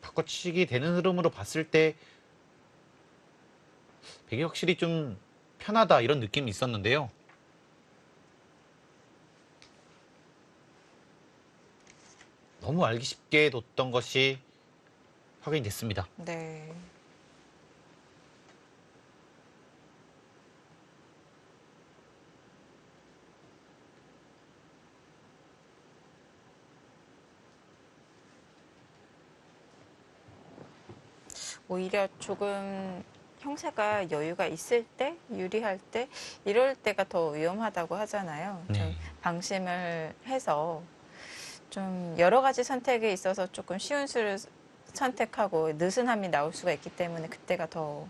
S2: 바꿔치기 되는 흐름으로 봤을 때 백이 확실히 좀 편하다 이런 느낌이 있었는데요. 너무 알기 쉽게 뒀던 것이 확인이 됐습니다.
S1: 네. 오히려 조금 형세가 여유가 있을 때, 유리할 때, 이럴 때가 더 위험하다고 하잖아요. 좀
S2: 네.
S1: 방심을 해서 좀 여러 가지 선택에 있어서 조금 쉬운 수를 선택하고 느슨함이 나올 수가 있기 때문에 그때가 더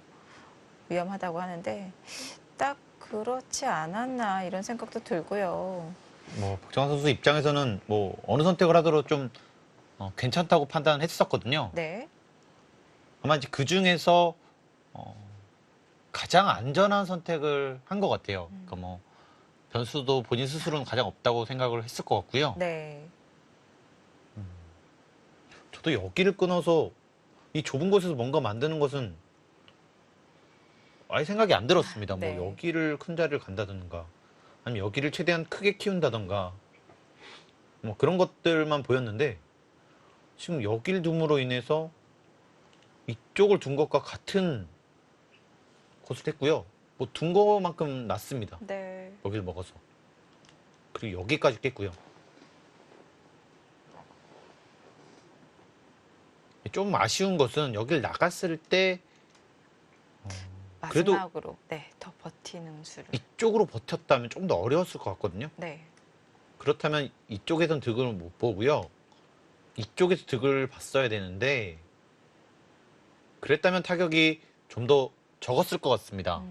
S1: 위험하다고 하는데 딱 그렇지 않았나 이런 생각도 들고요.
S2: 뭐 박정환 선수 입장에서는 뭐 어느 선택을 하더라도 좀 괜찮다고 판단했었거든요.
S1: 네.
S2: 아마 이제 그 중에서 가장 안전한 선택을 한 것 같아요. 그러니까 뭐 변수도 본인 스스로는 가장 없다고 생각을 했을 것 같고요.
S1: 네.
S2: 저도 여기를 끊어서 이 좁은 곳에서 뭔가 만드는 것은 아예 생각이 안 들었습니다. 뭐
S1: 네.
S2: 여기를 큰 자리를 간다든가 아니면 여기를 최대한 크게 키운다든가 뭐 그런 것들만 보였는데 지금 여길 둠으로 인해서 이쪽을 둔 것과 같은 것을 했고요. 뭐 둔 거만큼 낫습니다.
S1: 네.
S2: 여기를 먹어서. 그리고 여기까지 깼고요. 좀 아쉬운 것은 여길 나갔을 때 그래도
S1: 마지막으로 네, 더 버티는 수를.
S2: 이쪽으로 버텼다면 좀 더 어려웠을 것 같거든요.
S1: 네.
S2: 그렇다면 이쪽에선 득을 못 보고요. 이쪽에서 득을 봤어야 되는데 그랬다면 타격이 좀 더 적었을 것 같습니다.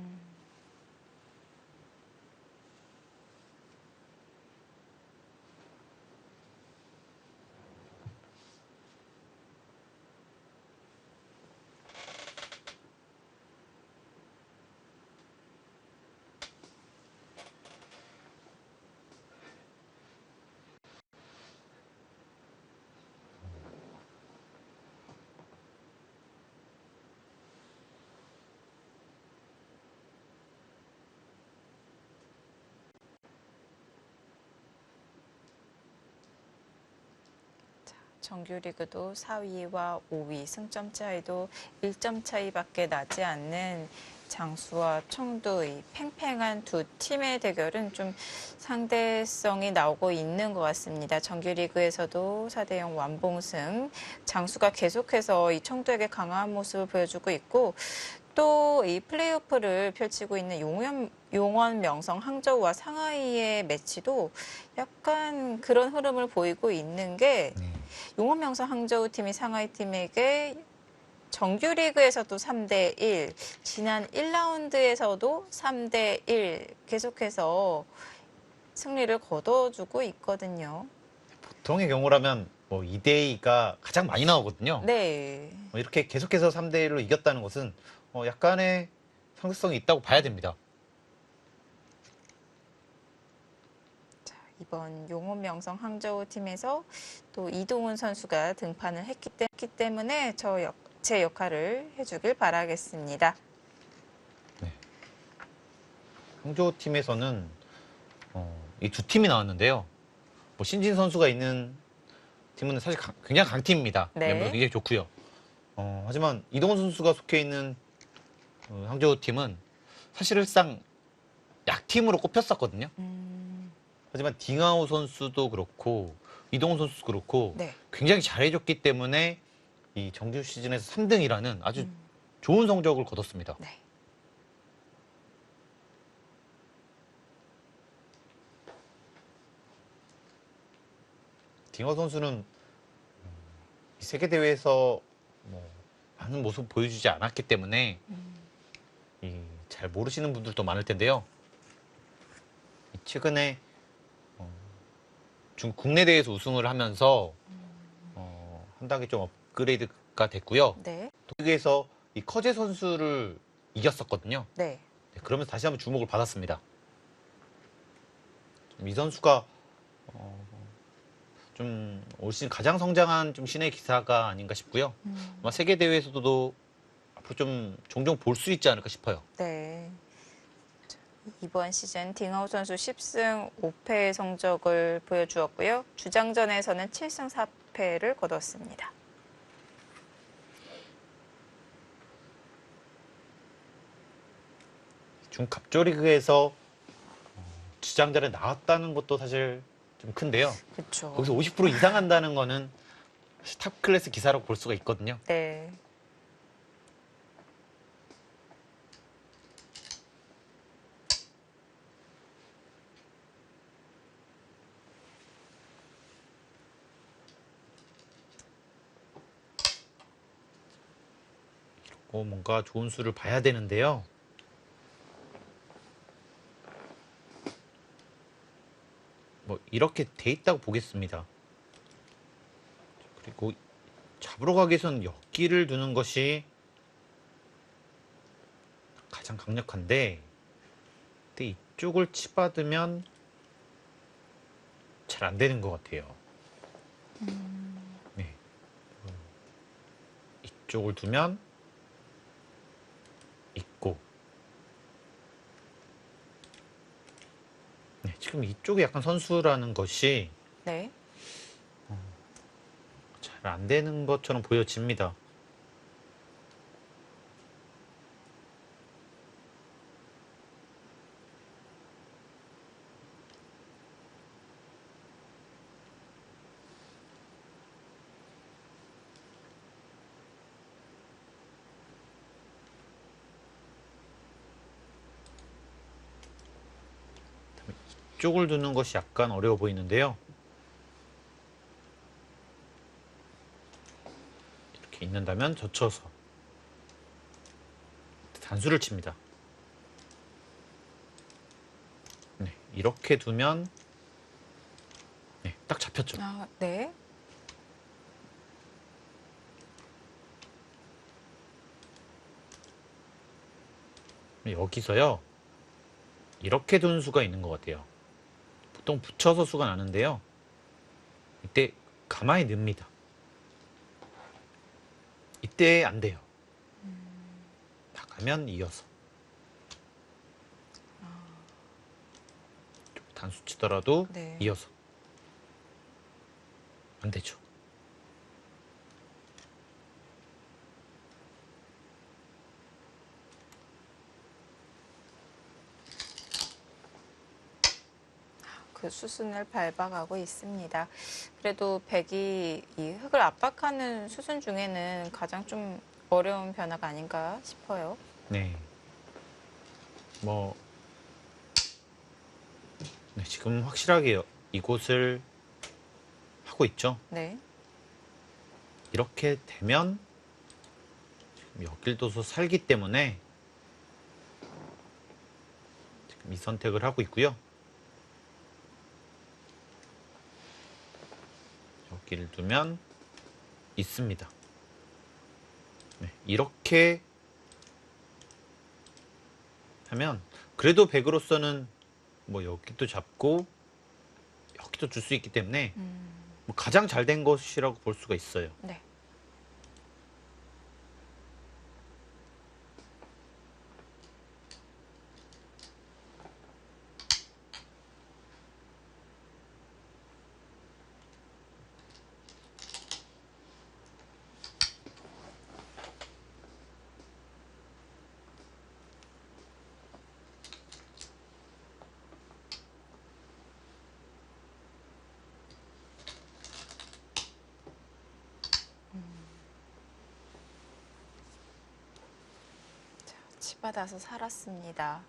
S1: 정규리그도 4위와 5위 승점 차이도 1점 차이밖에 나지 않는 장수와 청도의 팽팽한 두 팀의 대결은 좀 상대성이 나오고 있는 것 같습니다. 정규리그에서도 4대0 완봉승, 장수가 계속해서 이 청도에게 강한 모습을 보여주고 있고 또 이 플레이오프를 펼치고 있는 용원 명성 항저우와 상하이의 매치도 약간 그런 흐름을 보이고 있는 게 용원 명성 항저우 팀이 상하이 팀에게 정규리그에서도 3대1, 지난 1라운드에서도 3대1 계속해서 승리를 거둬주고 있거든요.
S2: 보통의 경우라면 뭐 2대2가 가장 많이 나오거든요.
S1: 네.
S2: 이렇게 계속해서 3대1로 이겼다는 것은 약간의 상대성이 있다고 봐야 됩니다.
S1: 자, 이번 용원 명성 항저우 팀에서 또 이동훈 선수가 등판을 했기 때문에 제 역할을 해주길 바라겠습니다.
S2: 항저우 팀에서는 이 두 팀이 나왔는데요. 뭐 신진 선수가 있는 팀은 사실 굉장히 강팀입니다.
S1: 네.
S2: 멤버도 굉장히 좋고요. 하지만 이동훈 선수가 속해 있는 항저우 팀은 사실상 약팀으로 꼽혔었거든요. 하지만 딩하우 선수도 그렇고 이동훈 선수도 그렇고
S1: 네.
S2: 굉장히 잘해줬기 때문에 이 정규 시즌에서 3등이라는 아주 좋은 성적을 거뒀습니다.
S1: 네.
S2: 딩하우 선수는 이 세계 대회에서 뭐 많은 모습 보여주지 않았기 때문에 잘 모르시는 분들도 많을 텐데요. 최근에 국내 대회에서 우승을 하면서 한 단계 좀 업그레이드가 됐고요.
S1: 네.
S2: 독일에서 이 커제 선수를 이겼었거든요.
S1: 네.
S2: 그러면서 다시 한번 주목을 받았습니다. 이 선수가 좀 올 시즌 가장 성장한 좀 신의 기사가 아닌가 싶고요. 아마 세계 대회에서도 앞으로 좀 종종 볼 수 있지 않을까 싶어요.
S1: 네. 자, 이번 시즌 딩하우 선수 10승 5패의 성적을 보여주었고요. 주장전에서는 7승 4패를 거뒀습니다.
S2: 중갑조리그에서 주장자를 나왔다는 것도 사실 좀 큰데요.
S1: 그렇죠.
S2: 거기서 50% 이상 한다는 거는 사실 탑 클래스 기사라고 볼 수가 있거든요.
S1: 네.
S2: 뭔가 좋은 수를 봐야 되는데요. 이렇게 돼 있다고 보겠습니다. 그리고 잡으러 가기 위해서는 여기를 두는 것이 가장 강력한데, 근데 이쪽을 치받으면 잘 안 되는 것 같아요. 네. 이쪽을 두면 있고, 네, 지금 이쪽이 약간 선수라는 것이
S1: 네.
S2: 잘 안 되는 것처럼 보여집니다. 이쪽을 두는 것이 약간 어려워 보이는데요. 이렇게 있는다면 젖혀서 단수를 칩니다. 네, 이렇게 두면 네, 딱 잡혔죠.
S1: 아, 네.
S2: 여기서요, 이렇게 두는 수가 있는 것 같아요. 보통 붙여서 수가 나는데요. 이때 가만히 늡니다. 이때 안 돼요. 나가면 이어서. 단수 치더라도
S1: 네.
S2: 이어서. 안 되죠.
S1: 그 수순을 밟아가고 있습니다. 그래도 백이 이 흙을 압박하는 수순 중에는 가장 좀 어려운 변화가 아닌가 싶어요.
S2: 네. 뭐, 네, 지금 확실하게 이곳을 하고 있죠.
S1: 네.
S2: 이렇게 되면 지금 여길 둬서 살기 때문에 지금 이 선택을 하고 있고요. 여기를 두면 있습니다. 네, 이렇게 하면 그래도 백으로서는 뭐 여기도 잡고 여기도 줄 수 있기 때문에 뭐 가장 잘 된 것이라고 볼 수가 있어요.
S1: 네. 자, 치받아서 살았습니다.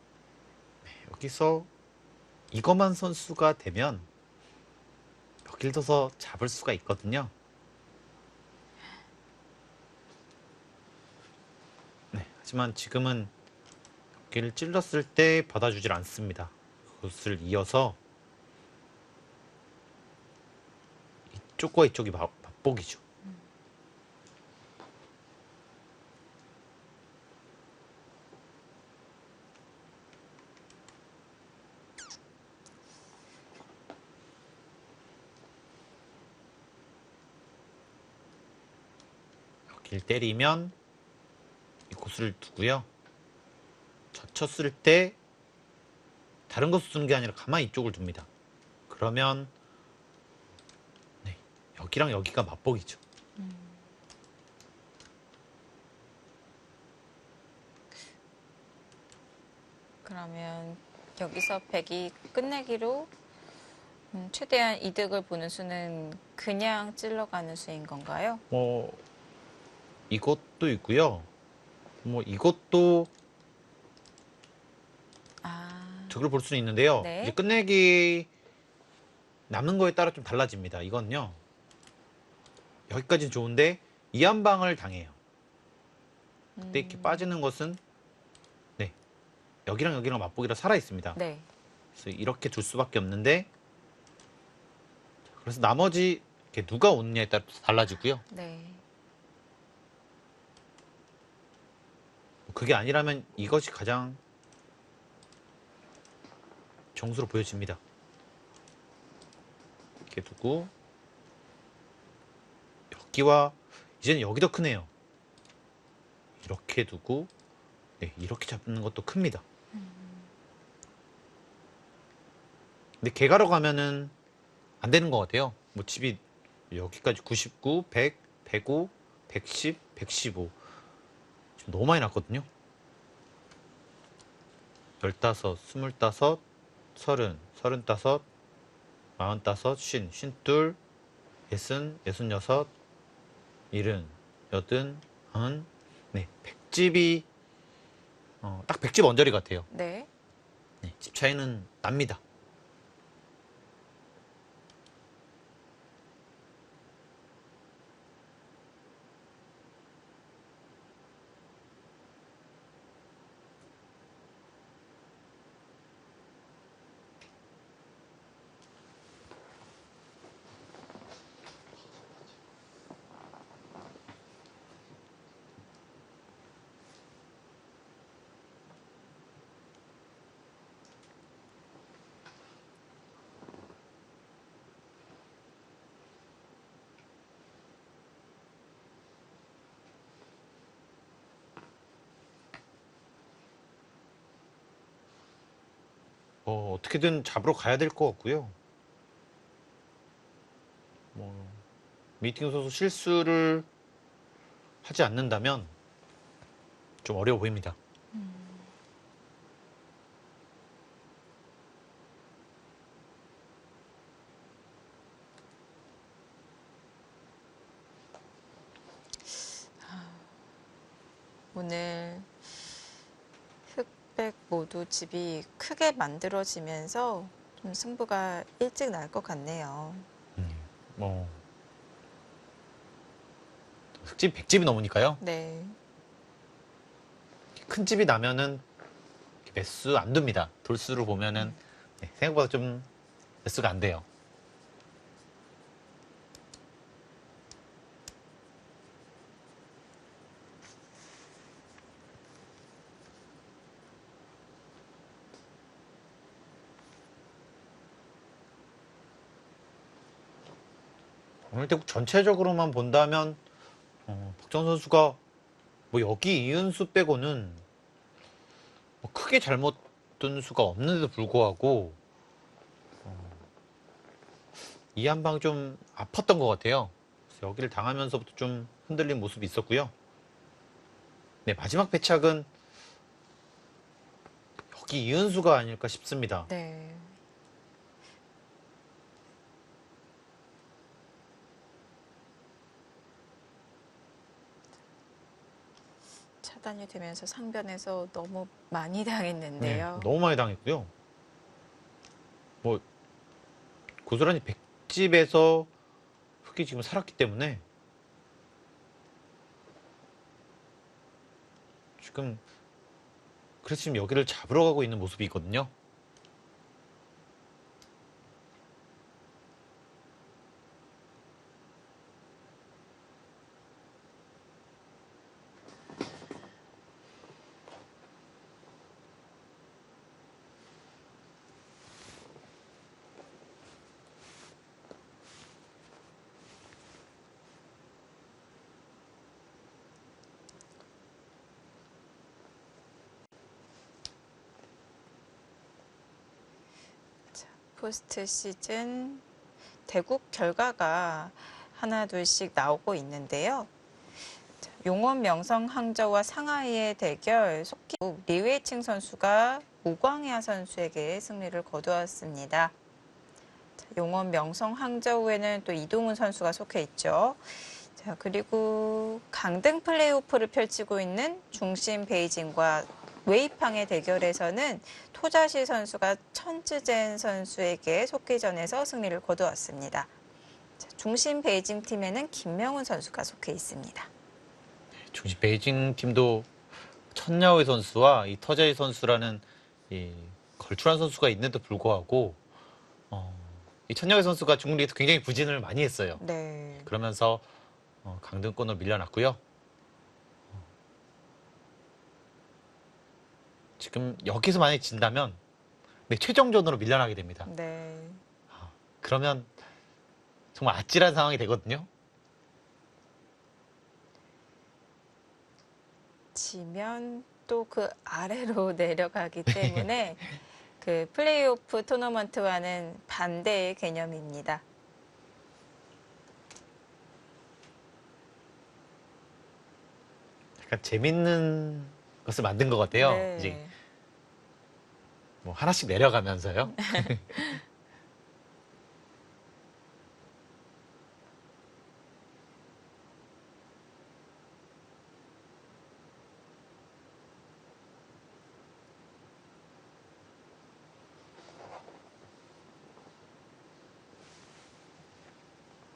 S2: 여기서 이거만 선수가 되면 여길 둬서 잡을 수가 있거든요. 네, 하지만 지금은 여기를 찔렀을 때 받아주질 않습니다. 그것을 이어서 이쪽과 이쪽이 맞복이죠. 여기를 때리면 이곳을 두고요. 젖혔을 때 다른 것을 두는 게 아니라 가만히 이쪽을 둡니다. 그러면 네, 여기랑 여기가 맞복이죠.
S1: 그러면 여기서 백이 끝내기로 최대한 이득을 보는 수는 그냥 찔러가는 수인 건가요?
S2: 뭐 이것도 있고요. 뭐 이것도
S1: 아,
S2: 득을 볼 수는 있는데요.
S1: 네.
S2: 이제 끝내기 남는 거에 따라 좀 달라집니다. 이건요. 여기까지는 좋은데 이 한 방을 당해요. 그때 이렇게 빠지는 것은 네, 여기랑 여기랑 맞보기라 살아 있습니다.
S1: 네.
S2: 그래서 이렇게 둘 수밖에 없는데 그래서 나머지 이렇게 누가 오느냐에 따라 달라지고요.
S1: 네.
S2: 그게 아니라면 이것이 가장 정수로 보여집니다. 이렇게 두고 여기와 이제는 여기 더 크네요. 이렇게 두고 네, 이렇게 잡는 것도 큽니다. 근데 개가로 가면은 안 되는 것 같아요. 뭐 집이 여기까지 99, 100, 105, 110, 115 지금 너무 많이 났거든요. 15, 25, 30, 35, 45, 50, 50, 52, 60, 66, 70, 80, 90, 네, 100집이 딱 100집 언저리 같아요.
S1: 네.
S2: 네, 집 차이는 납니다. 어떻게든 잡으러 가야 될 것 같고요. 미팅 선수 실수를 하지 않는다면 좀 어려워 보입니다.
S1: 오늘 흑백 모두 집이 크게 만들어지면서 좀 승부가 일찍 날 것 같네요.
S2: 뭐 흑집 100집이 넘으니까요.
S1: 네.
S2: 큰 집이 나면은 매수 안 됩니다. 돌수를 보면은 네, 생각보다 좀 매수가 안 돼요. 오늘 대국 전체적으로만 본다면 박정 선수가 뭐 여기 이은수 빼고는 뭐 크게 잘못 둔 수가 없는데도 불구하고 이 한 방 좀 아팠던 것 같아요. 그래서 여기를 당하면서부터 좀 흔들린 모습이 있었고요. 네, 마지막 배착은 여기 이은수가 아닐까 싶습니다.
S1: 네. 차단이 되면서 상변에서 너무 많이
S2: 네,
S1: 당했는데요.
S2: 너무 많이 당했고요. 뭐 고스란히 100집에서 흑이 지금 살았기 때문에 지금 그래서 지금 여기를 잡으러 가고 있는 모습이 있거든요.
S1: 포스트 시즌 대국 결과가 하나 둘씩 나오고 있는데요. 용원 명성 항저우와 상하이의 대결 속기 리웨이칭 선수가 우광야 선수에게 승리를 거두었습니다. 용원 명성 항저우에는 또 이동훈 선수가 속해 있죠. 자, 그리고 강등 플레이오프를 펼치고 있는 중심 베이징과 웨이팡의 대결에서는 토자시 선수가 천쯔젠 선수에게 속기전에서 승리를 거두었습니다. 자, 중심 베이징 팀에는 김명훈 선수가 속해 있습니다.
S2: 중심 베이징 팀도 천야오이 선수와 이 터자이 선수라는 이 걸출한 선수가 있는데도 불구하고 이 천여계 선수가 중국 리그에서 굉장히 부진을 많이 했어요.
S1: 네.
S2: 그러면서 강등권으로 밀려났고요. 지금 여기서 만약에 진다면 최종전으로 밀려나게 됩니다.
S1: 네.
S2: 그러면 정말 아찔한 상황이 되거든요.
S1: 지면 또 그 아래로 내려가기 때문에 그 플레이오프 토너먼트와는 반대의 개념입니다.
S2: 약간 재밌는 것을 만든 것 같아요.
S1: 네.
S2: 이제 뭐 하나씩 내려가면서요.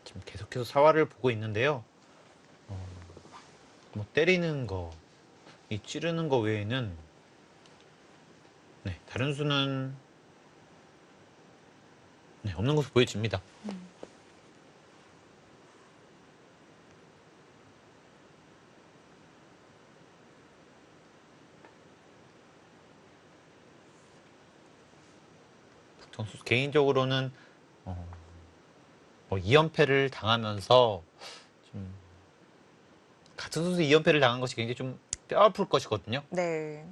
S2: 지금 계속해서 사활을 보고 있는데요. 뭐 때리는 거, 이 찌르는 거 외에는 다른 수는 없는 것으로 보여집니다. 박정 선수 개인적으로는 뭐 2연패를 당하면서 좀 같은 선수 2연패를 당한 것이 굉장히 좀 뼈아플 것이거든요.
S1: 네.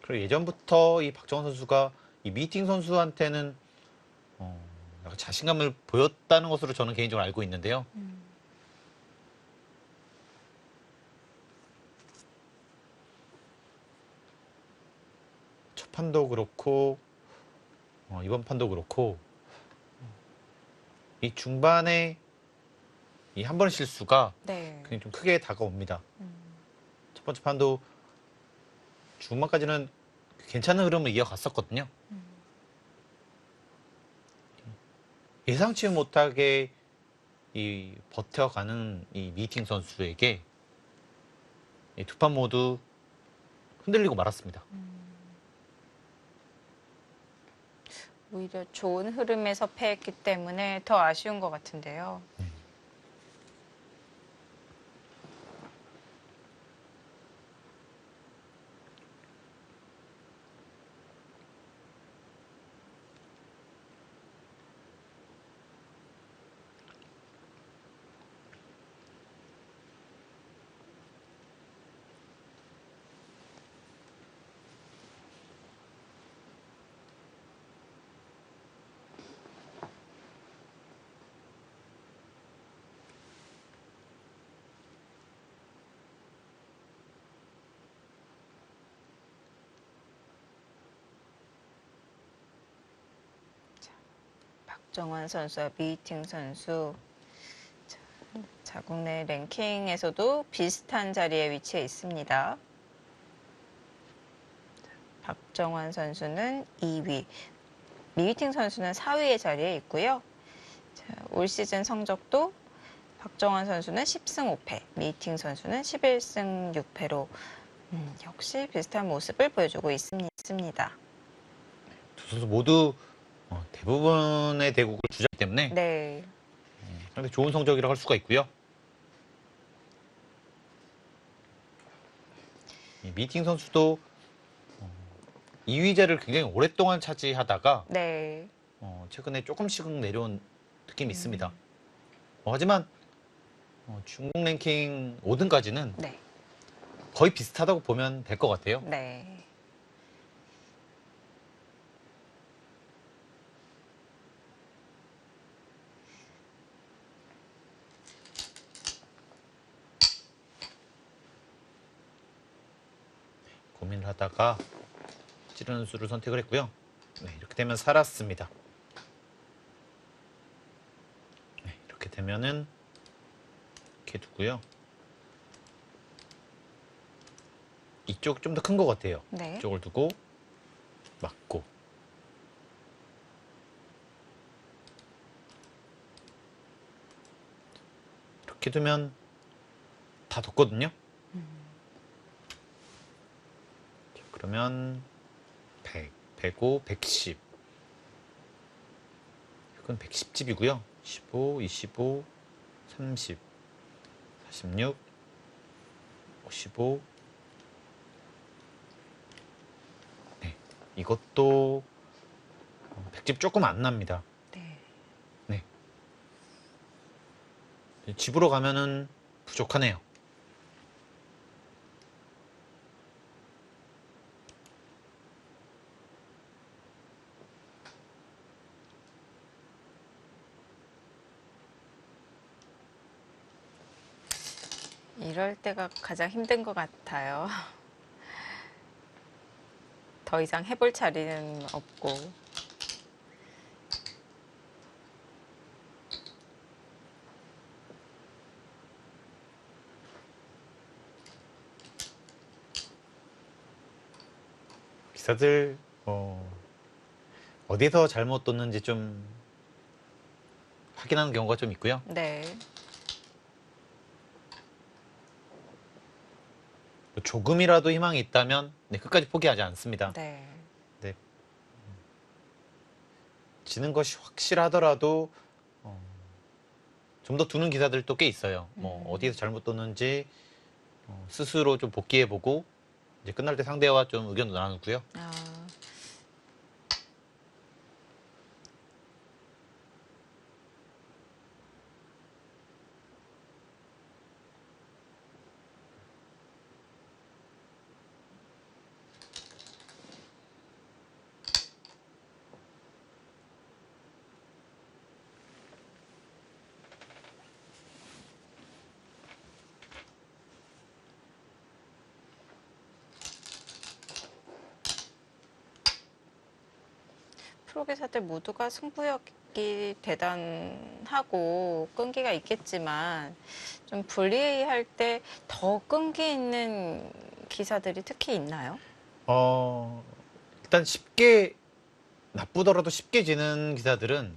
S2: 그리고 예전부터 이 박정원 선수가 이 미팅 선수한테는 약간 자신감을 보였다는 것으로 저는 개인적으로 알고 있는데요. 첫 판도 그렇고 이번 판도 그렇고 이 중반에 이 한 번의 실수가
S1: 네.
S2: 굉장히 좀 크게 다가옵니다. 첫 번째 판도 중반까지는 괜찮은 흐름을 이어갔었거든요. 예상치 못하게 이 버텨가는 이 미팅 선수에게 이 두 판 모두 흔들리고 말았습니다.
S1: 오히려 좋은 흐름에서 패했기 때문에 더 아쉬운 것 같은데요. 박정원 선수와 미팅 선수 자국 내 랭킹에서도 비슷한 자리에 위치해 있습니다. 박정원 선수는 2위, 미팅 선수는 4위의 자리에 있고요. 올 시즌 성적도 박정원 선수는 10승 5패, 미팅 선수는 11승 6패로 역시 비슷한 모습을 보여주고 있습니다.
S2: 두 선수 모두 대부분의 대국을 주자기 때문에
S1: 네.
S2: 상당히 좋은 성적이라고 할 수가 있고요. 이 미팅 선수도 2위제를 굉장히 오랫동안 차지하다가
S1: 네.
S2: 최근에 조금씩 내려온 느낌이 있습니다. 하지만 중국 랭킹 5등까지는
S1: 네.
S2: 거의 비슷하다고 보면 될 것 같아요.
S1: 네.
S2: 고민을 하다가 찌르는 수를 선택을 했고요. 이렇게 되면 살았습니다. 이렇게 되면은 이렇게 두고요. 이쪽 좀 더 큰 것 같아요.
S1: 네.
S2: 이쪽을 두고 맞고 이렇게 두면 다 뒀거든요. 자, 그러면 100 105, 110. 이건 110집이고요. 15, 25, 30, 46, 55. 네, 이것도 100집 조금 안 납니다.
S1: 네.
S2: 네. 집으로 가면은 부족하네요.
S1: 이럴 때가 가장 힘든 것 같아요. 더 이상 해볼 자리는 없고.
S2: 기사들 어디서 잘못 뒀는지 좀 확인하는 경우가 좀 있고요.
S1: 네.
S2: 조금이라도 희망이 있다면 네, 끝까지 포기하지 않습니다.
S1: 네.
S2: 네. 지는 것이 확실하더라도 좀 더 두는 기사들도 꽤 있어요. 뭐 어디에서 잘못 뒀는지 스스로 좀 복귀해보고 이제 끝날 때 상대와 좀 의견도 나누고요.
S1: 아, 프로 기사들 모두가 승부욕이 대단하고 끈기가 있겠지만 좀 불리할 때 더 끈기 있는 기사들이 특히 있나요?
S2: 일단 쉽게 나쁘더라도 쉽게 지는 기사들은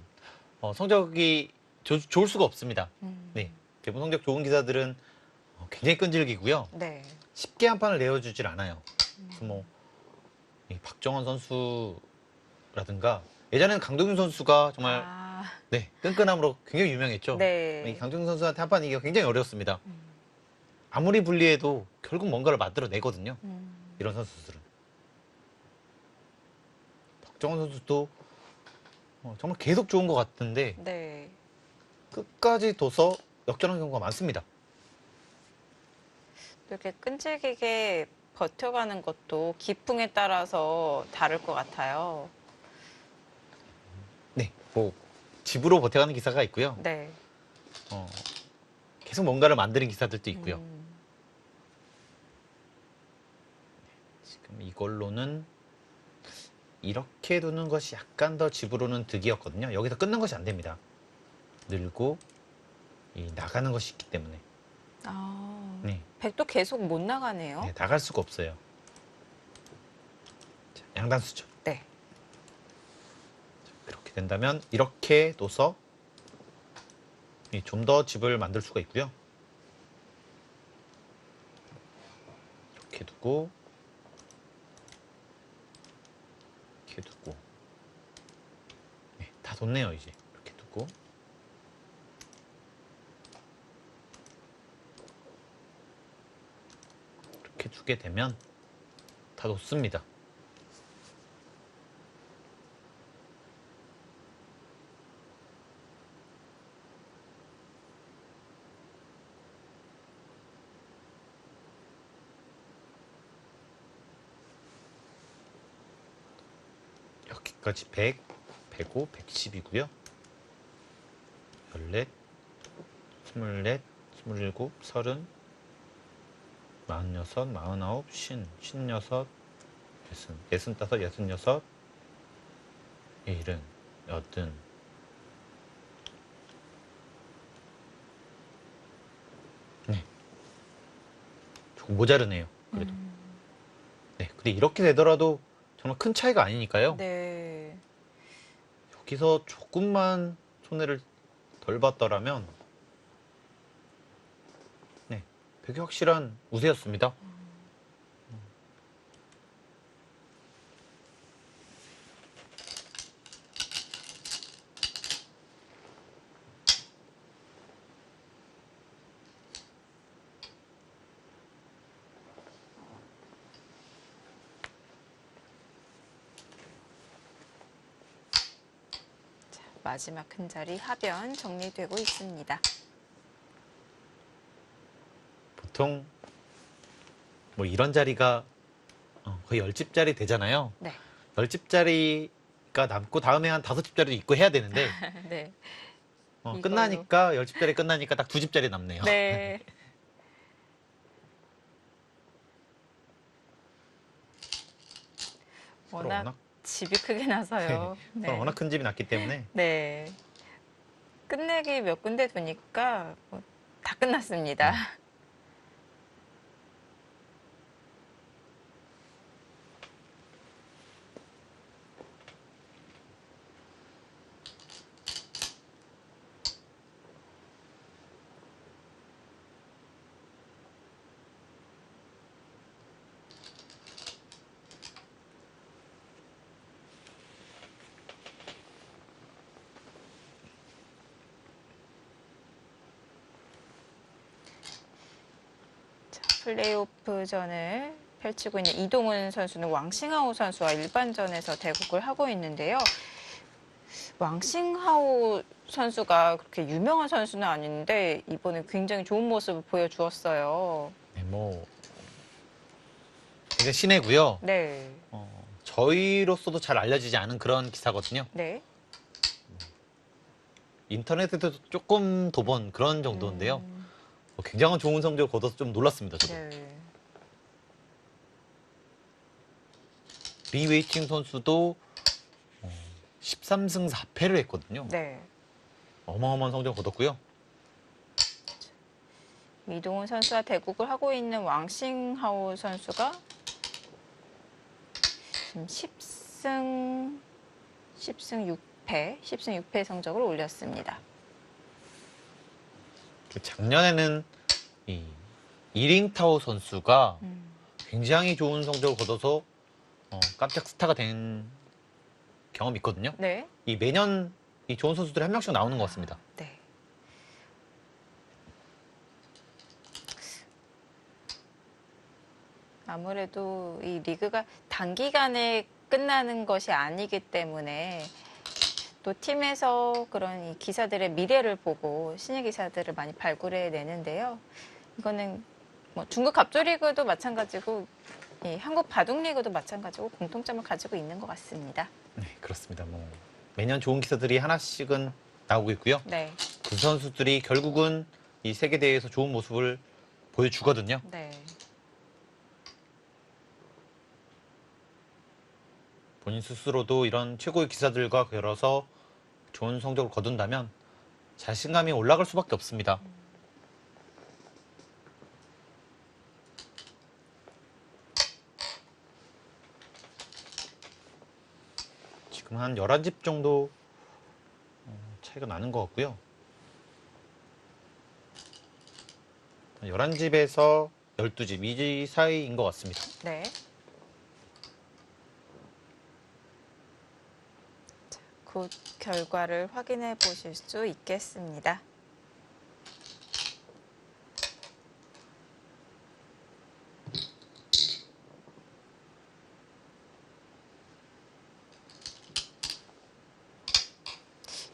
S2: 성적이 좋을 수가 없습니다. 네, 대부분 성적 좋은 기사들은 굉장히 끈질기고요.
S1: 네.
S2: 쉽게 한 판을 내어주질 않아요. 그래서 뭐 이 박정원 선수라든가 예전에는 강동윤 선수가 정말
S1: 아,
S2: 네, 끈끈함으로 굉장히 유명했죠.
S1: 네.
S2: 이 강동윤 선수한테 한 판 이기가 굉장히 어려웠습니다. 아무리 불리해도 결국 뭔가를 만들어내거든요. 이런 선수들은. 박정원 선수도 정말 계속 좋은 것 같은데
S1: 네.
S2: 끝까지 둬서 역전한 경우가 많습니다.
S1: 이렇게 끈질기게 버텨가는 것도 기풍에 따라서 다를 것 같아요.
S2: 네, 뭐 집으로 버텨가는 기사가 있고요.
S1: 네.
S2: 어, 계속 뭔가를 만드는 기사들도 있고요. 지금 이걸로는 이렇게 두는 것이 약간 더 집으로는 득이었거든요. 여기서 끊는 것이 안 됩니다. 늘고 나가는 것이 있기 때문에
S1: 아,
S2: 네,
S1: 백도 계속 못 나가네요.
S2: 네, 나갈 수가 없어요. 자, 양단수죠.
S1: 네.
S2: 그렇게 된다면 이렇게 둬서 좀 더 집을 만들 수가 있고요. 이렇게 두고 이렇게 두고 네, 다 뒀네요. 이제 이렇게 두고 이렇게 두게 되면 다 놓습니다. 여기까지 100, 105, 110이고요. 14, 24, 27, 30, 46, 49, 50, 56, 60, 65, 66, 70, 80. 네. 조금 모자르네요. 그래도. 네. 근데 이렇게 되더라도 정말 큰 차이가 아니니까요.
S1: 네.
S2: 여기서 조금만 손해를 덜 봤더라면 네. 되게 확실한 우세였습니다.
S1: 마지막 큰 자리 하변 정리되고 있습니다.
S2: 보통 뭐 이런 자리가 거의 10집짜리 되잖아요.
S1: 네.
S2: 10집짜리가 남고 다음에 한 5집짜리도 있고 해야 되는데
S1: 네. 이걸로.
S2: 끝나니까 10집짜리 끝나니까 딱 2집짜리 남네요.
S1: 네.
S2: 서로
S1: 워낙 집이 크게 나서요. 네.
S2: 서로 워낙 큰 집이 났기 때문에
S1: 네. 끝내기 몇 군데 두니까 다 끝났습니다. 플레이오프전을 펼치고 있는 이동훈 선수는 왕싱하오 선수와 일반전에서 대국을 하고 있는데요. 왕싱하오 선수가 그렇게 유명한 선수는 아닌데 이번에 굉장히 좋은 모습을 보여주었어요.
S2: 네, 뭐 되게 신해고요.
S1: 네.
S2: 저희로서도 잘 알려지지 않은 그런 기사거든요.
S1: 네.
S2: 인터넷에도 조금 도본 그런 정도인데요. 굉장히 좋은 성적을 거둬서 좀 놀랐습니다. 저도.
S1: 네.
S2: 리 웨이팅 선수도 13승 4패를 했거든요.
S1: 네.
S2: 어마어마한 성적을 거뒀고요.
S1: 이동훈 선수와 대국을 하고 있는 왕싱하오 선수가 지금 10승 6패 성적을 올렸습니다.
S2: 작년에는 이 이링타오 선수가 굉장히 좋은 성적을 거둬서 깜짝 스타가 된 경험이 있거든요.
S1: 네.
S2: 이 매년 이 좋은 선수들이 한 명씩 나오는 것 같습니다.
S1: 네. 아무래도 이 리그가 단기간에 끝나는 것이 아니기 때문에 또 팀에서 그런 이 기사들의 미래를 보고 신예 기사들을 많이 발굴해 내는데요. 이거는 뭐 중국 갑조리그도 마찬가지고 이 한국 바둑리그도 마찬가지고 공통점을 가지고 있는 것 같습니다.
S2: 네, 그렇습니다. 뭐 매년 좋은 기사들이 하나씩은 나오고 있고요.
S1: 네.
S2: 그 선수들이 결국은 이 세계 대회에서 좋은 모습을 보여주거든요.
S1: 네.
S2: 본인 스스로도 이런 최고의 기사들과 겨뤄서 좋은 성적을 거둔다면 자신감이 올라갈 수밖에 없습니다. 지금 한 11집 정도 차이가 나는 것 같고요. 11집에서 12집, 이 사이인 것 같습니다.
S1: 네. 자, 곧 결과를 확인해 보실 수 있겠습니다.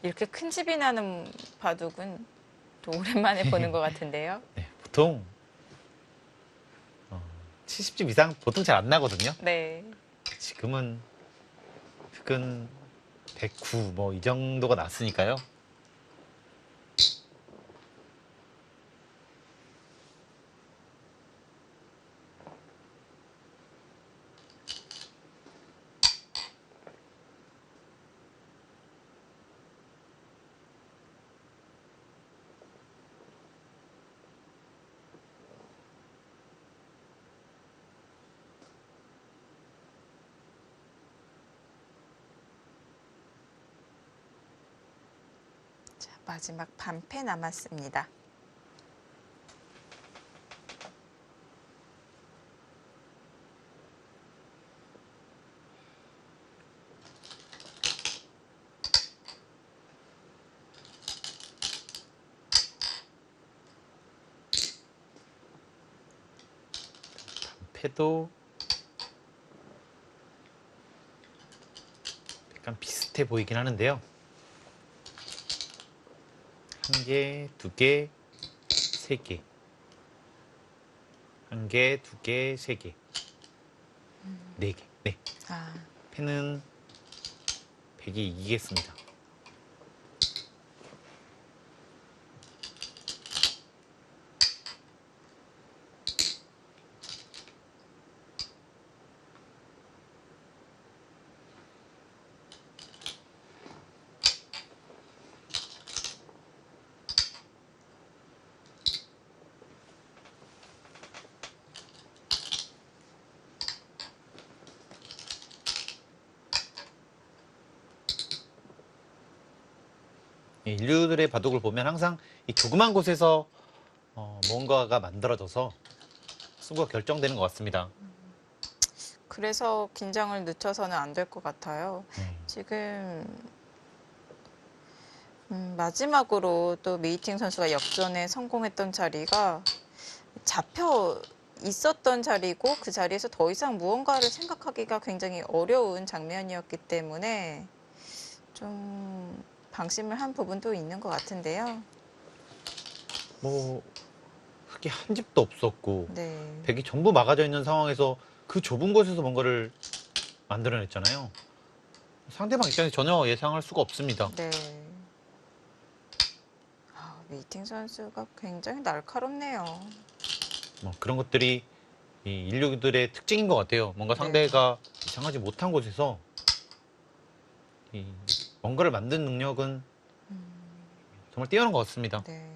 S1: 이렇게 큰 집이 나는 바둑은 또 오랜만에 보는 것 같은데요.
S2: 네, 보통 70집 이상 보통 잘 안 나거든요.
S1: 네.
S2: 지금은 흑은 109 뭐 이 정도가 났으니까요.
S1: 자, 마지막 반패 남았습니다.
S2: 패도 약간 비슷해 보이긴 하는데요. 한 개, 두 개, 세 개. 한 개, 두 개, 세 개. 네 개. 네.
S1: 아,
S2: 패는 100이 이기겠습니다. 이 인류들의 바둑을 보면 항상 이 조그만 곳에서 뭔가가 만들어져서 승부가 결정되는 것 같습니다.
S1: 그래서 긴장을 늦춰서는 안 될 것 같아요.
S2: 네.
S1: 지금 마지막으로 또 메이팅 선수가 역전에 성공했던 자리가 잡혀 있었던 자리고 그 자리에서 더 이상 무언가를 생각하기가 굉장히 어려운 장면이었기 때문에 좀 방심을 한 부분도 있는 것 같은데요.
S2: 뭐 흙이 한 집도 없었고
S1: 네.
S2: 백이 전부 막아져 있는 상황에서 그 좁은 곳에서 뭔가를 만들어냈잖아요. 상대방 입장에서 전혀 예상할 수가 없습니다.
S1: 네. 메이팅 선수가 굉장히 날카롭네요.
S2: 뭐 그런 것들이 이 인류들의 특징인 것 같아요. 뭔가
S1: 네.
S2: 상대가 이상하지 못한 곳에서 이 뭔가를 만든 능력은 정말 뛰어난 것 같습니다.
S1: 네.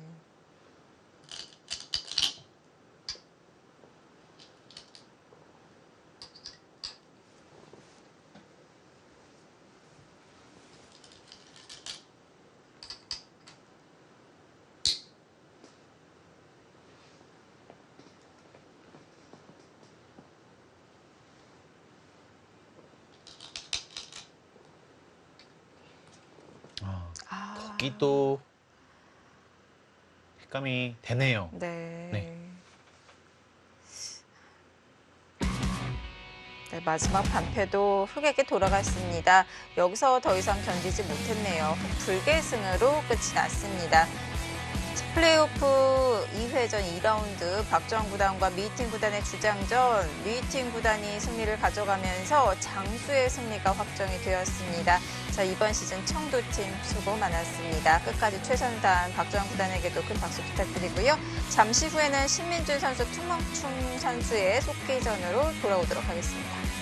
S2: 거기도 색감이 되네요.
S1: 네.
S2: 네.
S1: 네, 마지막 반패도 흑에게 돌아갔습니다. 여기서 더 이상 견디지 못했네요. 흑 불계승으로 끝이 났습니다. 플레이오프 2회전 2라운드 박정환 구단과 미팅 구단의 주장전, 미팅 구단이 승리를 가져가면서 장수의 승리가 확정이 되었습니다. 자, 이번 시즌 청도팀 수고 많았습니다. 끝까지 최선을 다한 박정환 구단에게도 큰 박수 부탁드리고요. 잠시 후에는 신민준 선수, 투멍충 선수의 속기전으로 돌아오도록 하겠습니다.